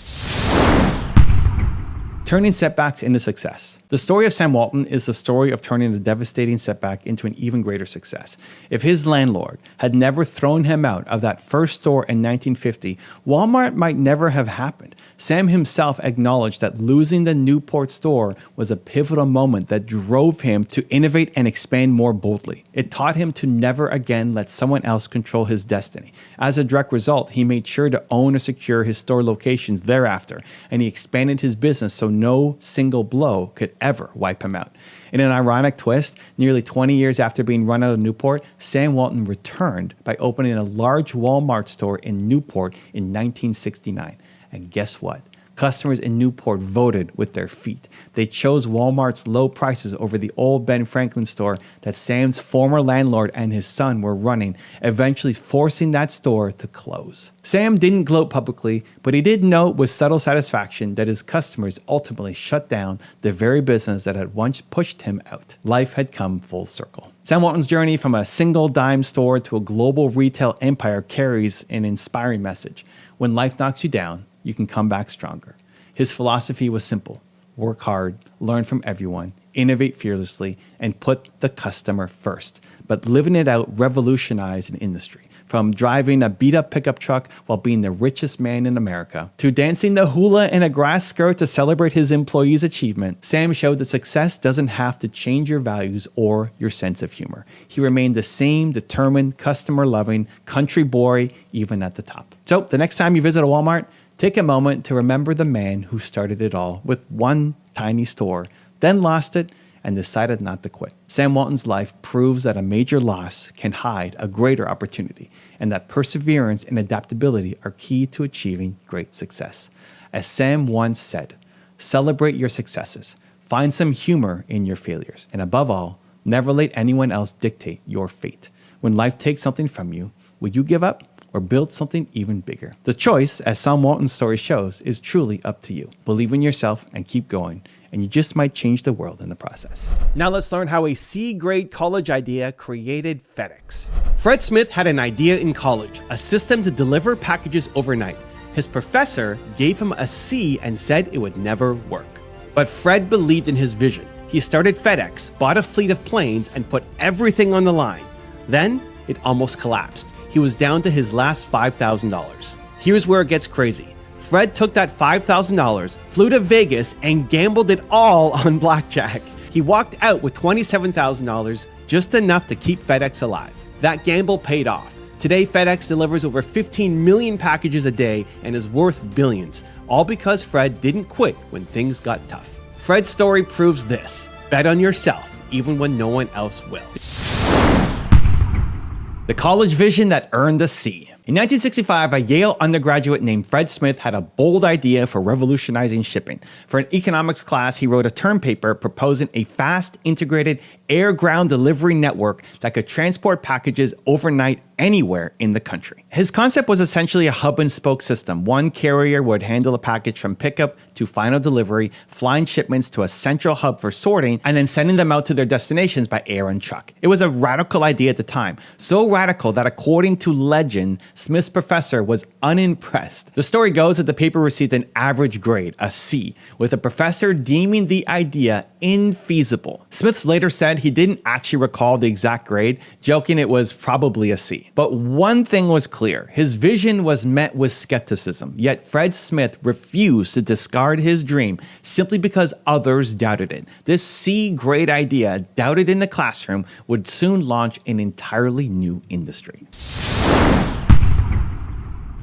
Speaker 1: Turning setbacks into success. The story of Sam Walton is the story of turning a devastating setback into an even greater success. If his landlord had never thrown him out of that first store in 1950, Walmart might never have happened. Sam himself acknowledged that losing the Newport store was a pivotal moment that drove him to innovate and expand more boldly. It taught him to never again let someone else control his destiny. As a direct result, he made sure to own or secure his store locations thereafter, and he expanded his business so no single blow could ever wipe him out. In an ironic twist, nearly 20 years after being run out of Newport, Sam Walton returned by opening a large Walmart store in Newport in 1969. And guess what? Customers in Newport voted with their feet. They chose Walmart's low prices over the old Ben Franklin store that Sam's former landlord and his son were running, eventually forcing that store to close. Sam didn't gloat publicly, but he did note with subtle satisfaction that his customers ultimately shut down the very business that had once pushed him out. Life had come full circle. Sam Walton's journey from a single dime store to a global retail empire carries an inspiring message. When life knocks you down, you can come back stronger. His philosophy was simple: work hard, learn from everyone, innovate fearlessly, and put the customer first. But living it out revolutionized an industry. From driving a beat-up pickup truck while being the richest man in America, to dancing the hula in a grass skirt to celebrate his employees' achievement, Sam showed that success doesn't have to change your values or your sense of humor. He remained the same determined, customer-loving country boy even at the top. So the next time you visit a Walmart, take a moment to remember the man who started it all with one tiny store, then lost it, and decided not to quit. Sam Walton's life proves that a major loss can hide a greater opportunity, and that perseverance and adaptability are key to achieving great success. As Sam once said, celebrate your successes, find some humor in your failures, and above all, never let anyone else dictate your fate. When life takes something from you, will you give up or build something even bigger? The choice, as Sam Walton's story shows, is truly up to you. Believe in yourself and keep going, and you just might change the world in the process. Now let's learn how a C-grade college idea created FedEx. Fred Smith had an idea in college, a system to deliver packages overnight. His professor gave him a C and said it would never work. But Fred believed in his vision. He started FedEx, bought a fleet of planes, and put everything on the line. Then it almost collapsed. He was down to his last $5,000. Here's where it gets crazy. Fred took that $5,000, flew to Vegas, and gambled it all on blackjack. He walked out with $27,000, just enough to keep FedEx alive. That gamble paid off. Today, FedEx delivers over 15 million packages a day and is worth billions, all because Fred didn't quit when things got tough. Fred's story proves this: bet on yourself, even when no one else will. The college vision that earned the C. In 1965, a Yale undergraduate named Fred Smith had a bold idea for revolutionizing shipping. For an economics class, he wrote a term paper proposing a fast, integrated air-ground delivery network that could transport packages overnight anywhere in the country. His concept was essentially a hub-and-spoke system. One carrier would handle a package from pickup to final delivery, flying shipments to a central hub for sorting, and then sending them out to their destinations by air and truck. It was a radical idea at the time, so radical that according to legend, Smith's professor was unimpressed. The story goes that the paper received an average grade, a C, with the professor deeming the idea infeasible. Smith later said he didn't actually recall the exact grade, joking it was probably a C. But one thing was clear: his vision was met with skepticism, yet Fred Smith refused to discard his dream simply because others doubted it. This C-grade idea, doubted in the classroom, would soon launch an entirely new industry.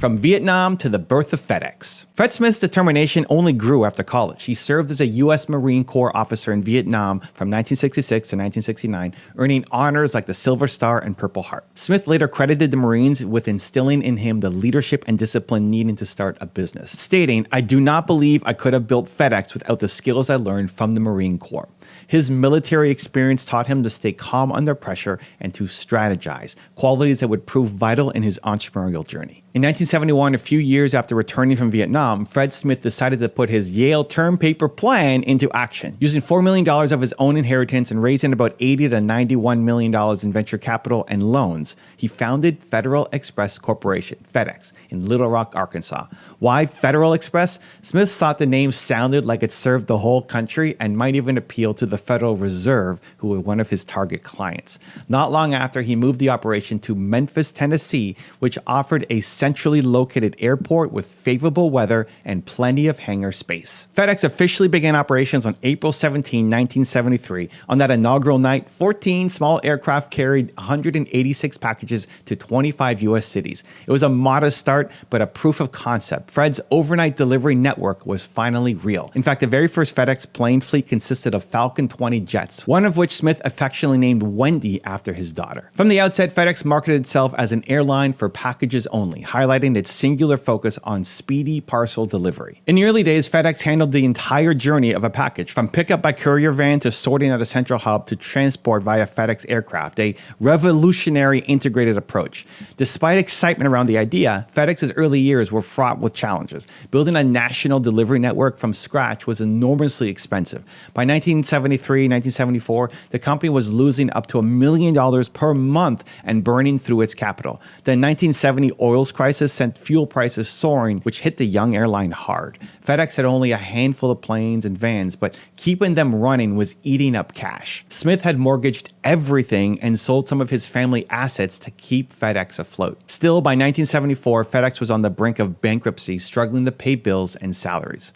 Speaker 1: From Vietnam to the birth of FedEx. Fred Smith's determination only grew after college. He served as a U.S. Marine Corps officer in Vietnam from 1966 to 1969, earning honors like the Silver Star and Purple Heart. Smith later credited the Marines with instilling in him the leadership and discipline needed to start a business, stating, "I do not believe I could have built FedEx without the skills I learned from the Marine Corps." His military experience taught him to stay calm under pressure and to strategize, qualities that would prove vital in his entrepreneurial journey. In 1971, a few years after returning from Vietnam, Fred Smith decided to put his Yale term paper plan into action. Using $4 million of his own inheritance and raising about $80 to $91 million in venture capital and loans, he founded Federal Express Corporation, FedEx, in Little Rock, Arkansas. Why Federal Express? Smith thought the name sounded like it served the whole country and might even appeal to the Federal Reserve, who were one of his target clients. Not long after, he moved the operation to Memphis, Tennessee, which offered a centrally located airport with favorable weather and plenty of hangar space. FedEx officially began operations on April 17, 1973. On that inaugural night, 14 small aircraft carried 186 packages to 25 U.S. cities. It was a modest start, but a proof of concept. Fred's overnight delivery network was finally real. In fact, the very first FedEx plane fleet consisted of Falcon 20 jets, one of which Smith affectionately named Wendy after his daughter. From the outset, FedEx marketed itself as an airline for packages only, highlighting its singular focus on speedy parcel delivery. In the early days, FedEx handled the entire journey of a package, from pickup by courier van to sorting at a central hub to transport via FedEx aircraft, a revolutionary integrated approach. Despite excitement around the idea, FedEx's early years were fraught with challenges. Building a national delivery network from scratch was enormously expensive. By 1973, 1974, the company was losing up to $1 million per month and burning through its capital. The 1970 oil crisis sent fuel prices soaring, which hit the young airline hard. FedEx had only a handful of planes and vans, but keeping them running was eating up cash. Smith had mortgaged everything and sold some of his family assets to keep FedEx afloat. Still, by 1974, FedEx was on the brink of bankruptcy, struggling to pay bills and salaries.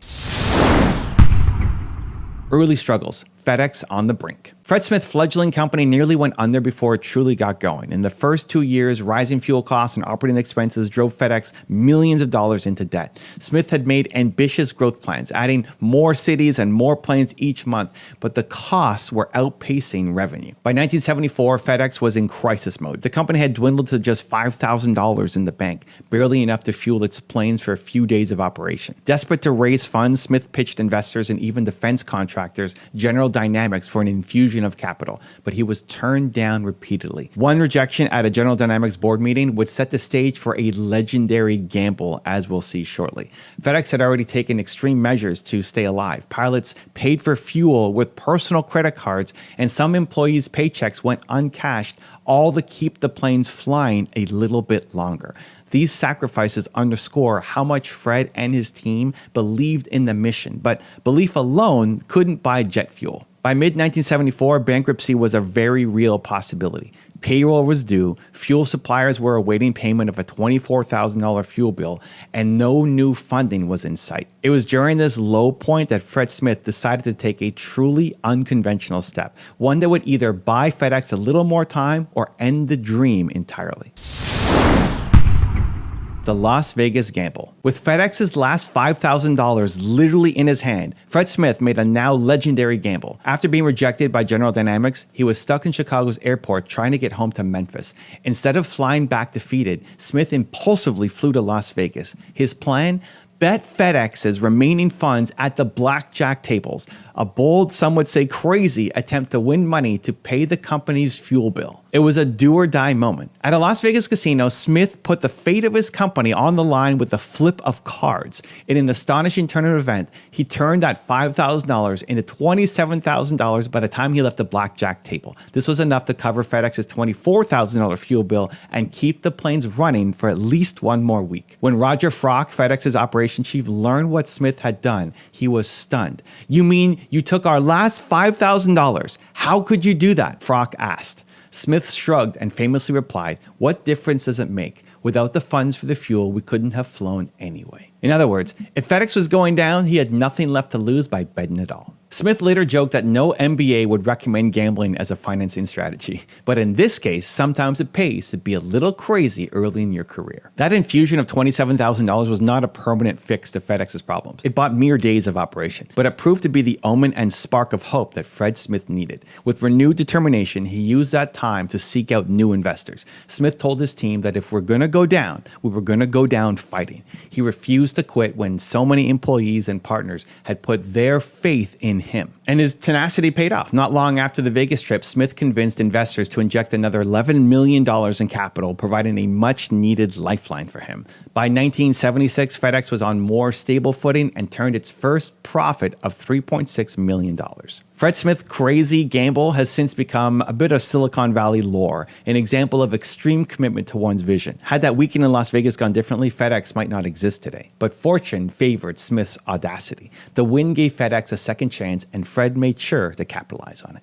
Speaker 1: Early struggles. FedEx on the brink. Fred Smith's fledgling company nearly went under before it truly got going. In the first 2 years, rising fuel costs and operating expenses drove FedEx millions of dollars into debt. Smith had made ambitious growth plans, adding more cities and more planes each month, but the costs were outpacing revenue. By 1974, FedEx was in crisis mode. The company had dwindled to just $5,000 in the bank, barely enough to fuel its planes for a few days of operation. Desperate to raise funds, Smith pitched investors and even defense contractors General Dynamics for an infusion of capital, but he was turned down repeatedly. One rejection at a General Dynamics board meeting would set the stage for a legendary gamble, as we'll see shortly. FedEx had already taken extreme measures to stay alive. Pilots paid for fuel with personal credit cards, and some employees' paychecks went uncashed, all to keep the planes flying a little bit longer. These sacrifices underscore how much Fred and his team believed in the mission, but belief alone couldn't buy jet fuel. By mid-1974, bankruptcy was a very real possibility. Payroll was due, fuel suppliers were awaiting payment of a $24,000 fuel bill, and no new funding was in sight. It was during this low point that Fred Smith decided to take a truly unconventional step, one that would either buy FedEx a little more time or end the dream entirely. The Las Vegas gamble. With FedEx's last $5,000 literally in his hand, Fred Smith made a now legendary gamble. After being rejected by General Dynamics, he was stuck in Chicago's airport trying to get home to Memphis. Instead of flying back defeated, Smith impulsively flew to Las Vegas. His plan? Bet FedEx's remaining funds at the blackjack tables, a bold, some would say crazy, attempt to win money to pay the company's fuel bill. It was a do-or-die moment. At a Las Vegas casino, Smith put the fate of his company on the line with a flip of cards. In an astonishing turn of event, he turned that $5,000 into $27,000 by the time he left the blackjack table. This was enough to cover FedEx's $24,000 fuel bill and keep the planes running for at least one more week. When Roger Frock, FedEx's operations chief, learned what Smith had done, he was stunned. "You mean you took our last $5,000? How could you do that?" Frock asked. Smith shrugged and famously replied, "What difference does it make? Without the funds for the fuel, we couldn't have flown anyway." In other words, if FedEx was going down, he had nothing left to lose by betting it all. Smith later joked that no MBA would recommend gambling as a financing strategy, but in this case, sometimes it pays to be a little crazy early in your career. That infusion of $27,000 was not a permanent fix to FedEx's problems. It bought mere days of operation, but it proved to be the omen and spark of hope that Fred Smith needed. With renewed determination, he used that time to seek out new investors. Smith told his team that if we're going to go down, we were going to go down fighting. He refused to quit when so many employees and partners had put their faith in him. And his tenacity paid off. Not long after the Vegas trip, Smith convinced investors to inject another $11 million in capital, providing a much-needed lifeline for him. By 1976, FedEx was on more stable footing and turned its first profit of $3.6 million. Fred Smith's crazy gamble has since become a bit of Silicon Valley lore, an example of extreme commitment to one's vision. Had that weekend in Las Vegas gone differently, FedEx might not exist today. But fortune favored Smith's audacity. The win gave FedEx a second chance, and Fred made sure to capitalize on it.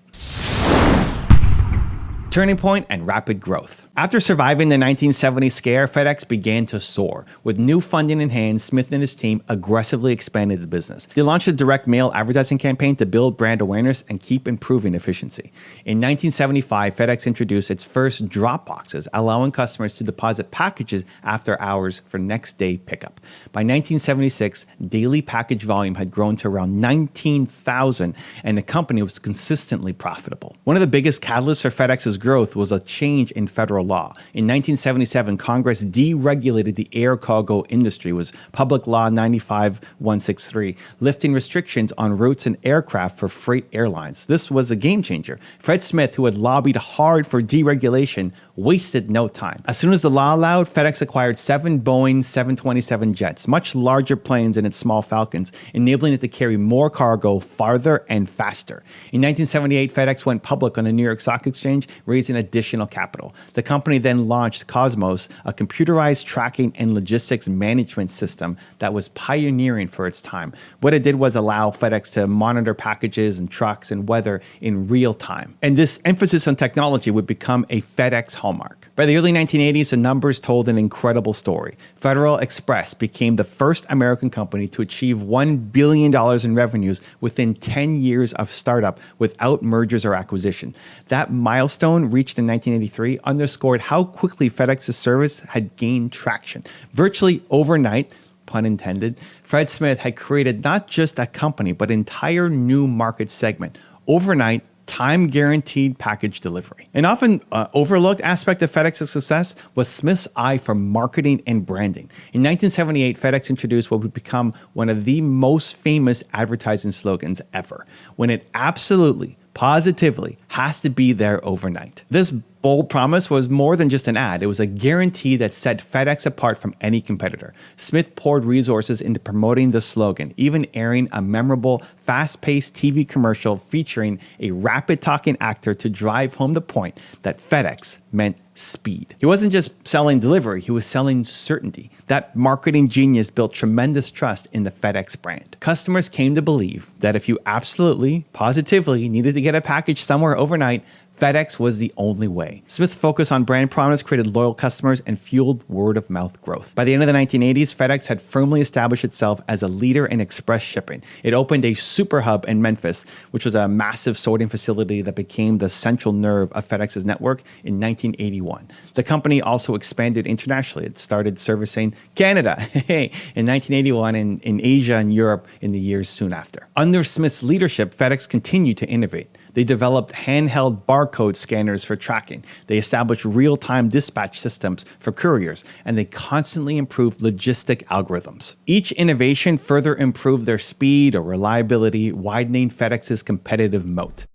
Speaker 1: Turning point and rapid growth. After surviving the 1970 scare, FedEx began to soar. With new funding in hand, Smith and his team aggressively expanded the business. They launched a direct mail advertising campaign to build brand awareness and keep improving efficiency. In 1975, FedEx introduced its first drop boxes, allowing customers to deposit packages after hours for next day pickup. By 1976, daily package volume had grown to around 19,000, and the company was consistently profitable. One of the biggest catalysts for FedEx's growth was a change in federal law. In 1977, Congress deregulated the air cargo industry, was Public Law 95-163, lifting restrictions on routes and aircraft for freight airlines. This was a game changer. Fred Smith, who had lobbied hard for deregulation, wasted no time. As soon as the law allowed, FedEx acquired 7 Boeing 727 jets, much larger planes than its small Falcons, enabling it to carry more cargo farther and faster. In 1978, FedEx went public on the New York Stock Exchange, raising additional capital. The company then launched Cosmos, a computerized tracking and logistics management system that was pioneering for its time. What it did was allow FedEx to monitor packages and trucks and weather in real time. And this emphasis on technology would become a FedEx hallmark. By the early 1980s, the numbers told an incredible story. Federal Express became the first American company to achieve $1 billion in revenues within 10 years of startup without mergers or acquisition. That milestone, reached in 1983, underscored how quickly FedEx's service had gained traction. Virtually overnight, pun intended, Fred Smith had created not just a company, but an entire new market segment. Overnight, time-guaranteed package delivery. An often overlooked aspect of FedEx's success was Smith's eye for marketing and branding. In 1978, FedEx introduced what would become one of the most famous advertising slogans ever, when it absolutely, positively has to be there overnight. This bold promise was more than just an ad. It was a guarantee that set FedEx apart from any competitor. Smith poured resources into promoting the slogan, even airing a memorable, fast-paced TV commercial featuring a rapid-talking actor to drive home the point that FedEx meant speed. He wasn't just selling delivery, he was selling certainty. That marketing genius built tremendous trust in the FedEx brand. Customers came to believe that if you absolutely, positively needed to get a package somewhere overnight, FedEx was the only way. Smith's focus on brand promise created loyal customers and fueled word-of-mouth growth. By the end of the 1980s, FedEx had firmly established itself as a leader in express shipping. It opened a super hub in Memphis, which was a massive sorting facility that became the central nerve of FedEx's network in 1981. The company also expanded internationally. It started servicing Canada in 1981 and in Asia and Europe in the years soon after. Under Smith's leadership, FedEx continued to innovate. They developed handheld barcode scanners for tracking. They established real-time dispatch systems for couriers, and they constantly improved logistic algorithms. Each innovation further improved their speed or reliability, widening FedEx's competitive moat.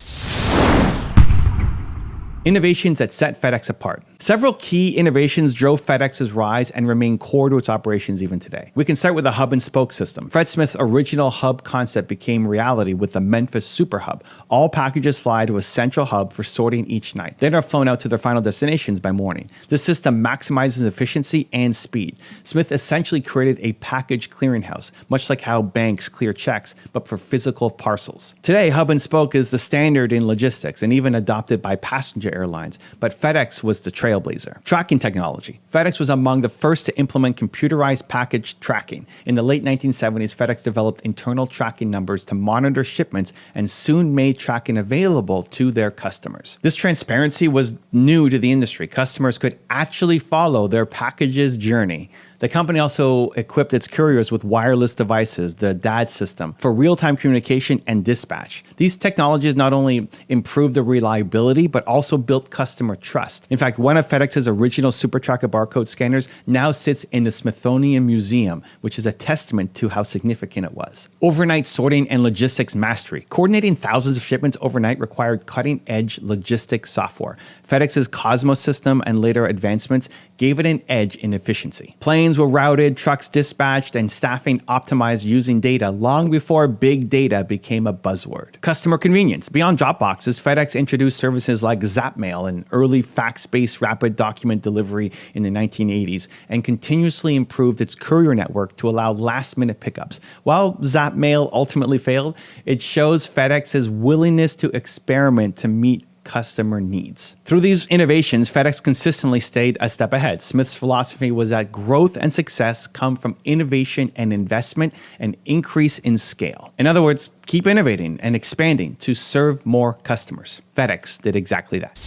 Speaker 1: Innovations that set FedEx apart. Several key innovations drove FedEx's rise and remain core to its operations even today. We can start with the hub and spoke system. Fred Smith's original hub concept became reality with the Memphis Super Hub. All packages fly to a central hub for sorting each night. Then are flown out to their final destinations by morning. This system maximizes efficiency and speed. Smith essentially created a package clearinghouse, much like how banks clear checks, but for physical parcels. Today, hub and spoke is the standard in logistics and even adopted by passenger airlines, but FedEx was the trailblazer. Tracking technology. FedEx was among the first to implement computerized package tracking. In the late 1970s, FedEx developed internal tracking numbers to monitor shipments and soon made tracking available to their customers. This transparency was new to the industry. Customers could actually follow their package's journey. The company also equipped its couriers with wireless devices, the DAD system, for real-time communication and dispatch. These technologies not only improved the reliability, but also built customer trust. In fact, one of FedEx's original Super Tracker barcode scanners now sits in the Smithsonian Museum, which is a testament to how significant it was. Overnight sorting and logistics mastery. Coordinating thousands of shipments overnight required cutting-edge logistics software. FedEx's Cosmos system and later advancements gave it an edge in efficiency. Planes were routed, trucks dispatched, and staffing optimized using data long before big data became a buzzword. Customer convenience. Beyond drop boxes, FedEx introduced services like Zapmail, an early fax-based rapid document delivery in the 1980s, and continuously improved its courier network to allow last-minute pickups. While Zapmail ultimately failed, it shows FedEx's willingness to experiment to meet customer needs. Through these innovations, FedEx consistently stayed a step ahead. Smith's philosophy was that growth and success come from innovation and investment and increase in scale. In other words, keep innovating and expanding to serve more customers. FedEx did exactly that.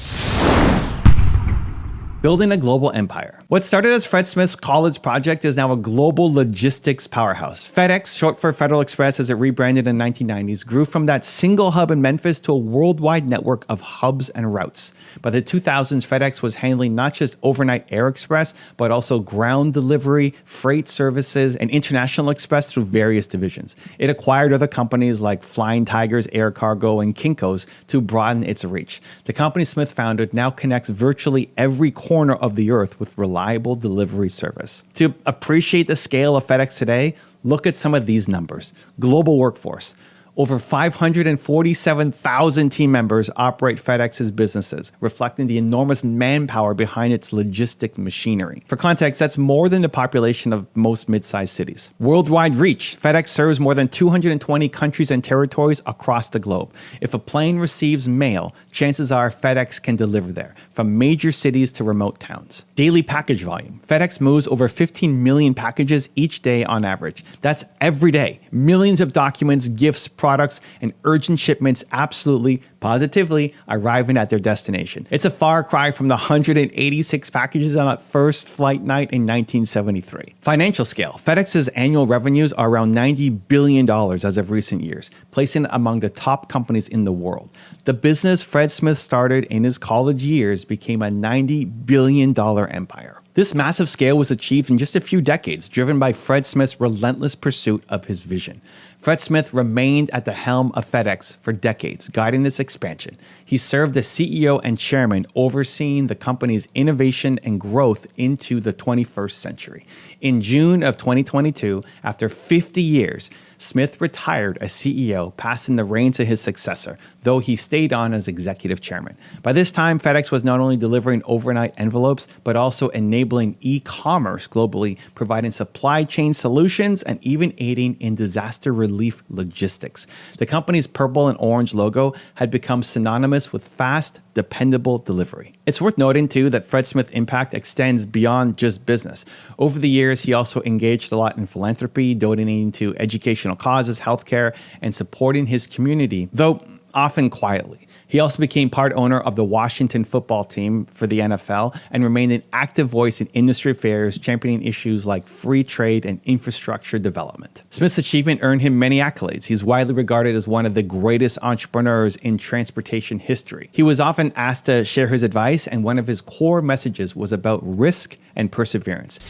Speaker 1: Building a global empire. What started as Fred Smith's college project is now a global logistics powerhouse. FedEx, short for Federal Express as it rebranded in the 1990s, grew from that single hub in Memphis to a worldwide network of hubs and routes. By the 2000s, FedEx was handling not just overnight air express, but also ground delivery, freight services, and international express through various divisions. It acquired other companies like Flying Tigers, Air Cargo, and Kinko's to broaden its reach. The company Smith founded now connects virtually every corner of the earth with reliable delivery service. To appreciate the scale of FedEx today, look at some of these numbers. Global workforce. Over 547,000 team members operate FedEx's businesses, reflecting the enormous manpower behind its logistic machinery. For context, that's more than the population of most mid-sized cities. Worldwide reach. FedEx serves more than 220 countries and territories across the globe. If a plane receives mail, chances are FedEx can deliver there, from major cities to remote towns. Daily package volume. FedEx moves over 15 million packages each day on average. That's every day. Millions of documents, gifts, products, and urgent shipments absolutely, positively arriving at their destination. It's a far cry from the 186 packages on that first flight night in 1973. Financial scale. FedEx's annual revenues are around $90 billion as of recent years, placing it among the top companies in the world. The business Fred Smith started in his college years became a $90 billion empire. This massive scale was achieved in just a few decades, driven by Fred Smith's relentless pursuit of his vision. Fred Smith remained at the helm of FedEx for decades, guiding its expansion. He served as CEO and chairman, overseeing the company's innovation and growth into the 21st century. In June of 2022, after 50 years, Smith retired as CEO, passing the reins to his successor, though he stayed on as executive chairman. By this time, FedEx was not only delivering overnight envelopes, but also enabling e-commerce globally, providing supply chain solutions, and even aiding in disaster relief logistics. The company's purple and orange logo had become synonymous with fast, dependable delivery. It's worth noting, too, that Fred Smith's impact extends beyond just business. Over the years, he also engaged a lot in philanthropy, donating to educational causes, healthcare, and supporting his community, though often quietly. He also became part owner of the Washington football team for the NFL and remained an active voice in industry affairs, championing issues like free trade and infrastructure development. Smith's achievement earned him many accolades. He's widely regarded as one of the greatest entrepreneurs in transportation history. He was often asked to share his advice, and one of his core messages was about risk and perseverance.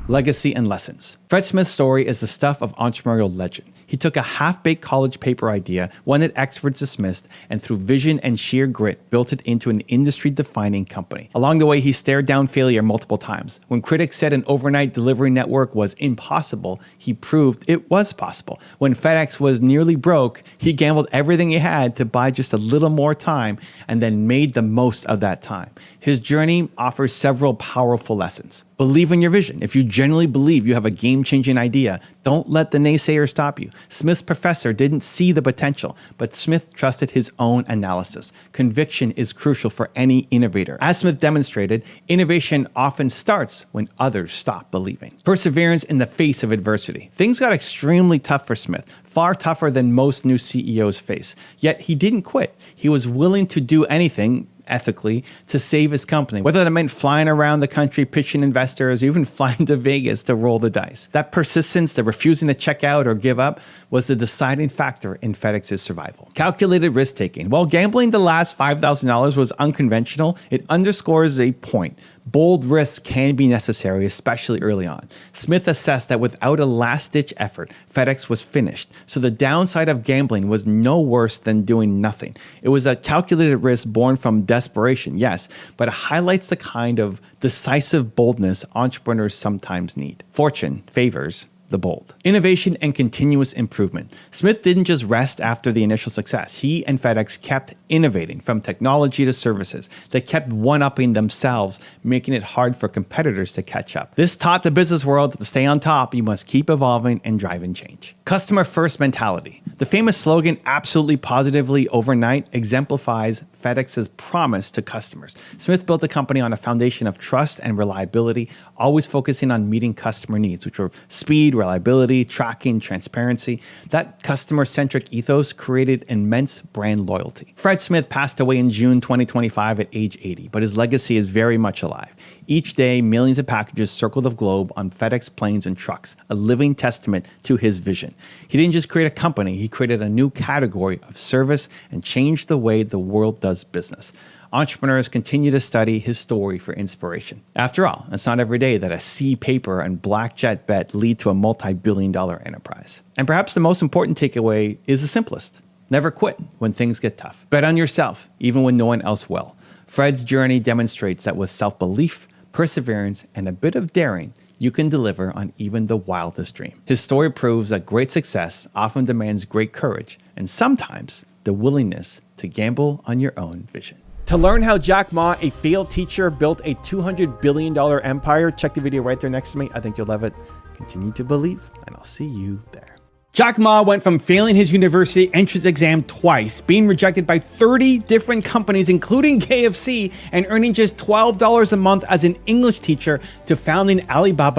Speaker 1: Legacy and lessons. Fred Smith's story is the stuff of entrepreneurial legend. He took a half-baked college paper idea, one that experts dismissed, and through vision and sheer grit, built it into an industry-defining company. Along the way, he stared down failure multiple times. When critics said an overnight delivery network was impossible, he proved it was possible. When FedEx was nearly broke, he gambled everything he had to buy just a little more time and then made the most of that time. His journey offers several powerful lessons. Believe in your vision. If you genuinely believe you have a game-changing idea, don't let the naysayer stop you. Smith's professor didn't see the potential, but Smith trusted his own analysis. Conviction is crucial for any innovator. As Smith demonstrated, innovation often starts when others stop believing. Perseverance in the face of adversity. Things got extremely tough for Smith, far tougher than most new CEOs face. Yet he didn't quit. He was willing to do anything ethically to save his company, whether that meant flying around the country pitching investors, or even flying to Vegas to roll the dice. That persistence, the refusing to check out or give up, was the deciding factor in FedEx's survival. Calculated risk-taking. While gambling the last $5,000 was unconventional, it underscores a point. Bold risks can be necessary, especially early on. Smith assessed that without a last-ditch effort, FedEx was finished. So the downside of gambling was no worse than doing nothing. It was a calculated risk born from desperation, yes, but it highlights the kind of decisive boldness entrepreneurs sometimes need. Fortune favors the bold. Innovation and continuous improvement. Smith didn't just rest after the initial success. He and FedEx kept innovating from technology to services. They kept one-upping themselves, making it hard for competitors to catch up. This taught the business world that to stay on top, you must keep evolving and driving change. Customer first mentality. The famous slogan, absolutely positively overnight, exemplifies FedEx's promise to customers. Smith built the company on a foundation of trust and reliability, always focusing on meeting customer needs, which were speed, reliability, tracking, transparency. That customer-centric ethos created immense brand loyalty. Fred Smith passed away in June 2025 at age 80, but his legacy is very much alive. Each day, millions of packages circle the globe on FedEx planes and trucks, a living testament to his vision. He didn't just create a company, he created a new category of service and changed the way the world does business. Entrepreneurs continue to study his story for inspiration. After all, it's not every day that a C paper and black jet bet lead to a multi-billion-dollar enterprise. And perhaps the most important takeaway is the simplest. Never quit when things get tough. Bet on yourself, even when no one else will. Fred's journey demonstrates that with self-belief, perseverance, and a bit of daring, you can deliver on even the wildest dream. His story proves that great success often demands great courage, and sometimes the willingness to gamble on your own vision. To learn how Jack Ma, a failed teacher, built a $200 billion empire, check the video right there next to me. I think you'll love it. Continue to believe, and I'll see you there. Jack Ma went from failing his university entrance exam twice, being rejected by 30 different companies, including KFC, and earning just $12 a month as an English teacher, to founding Alibaba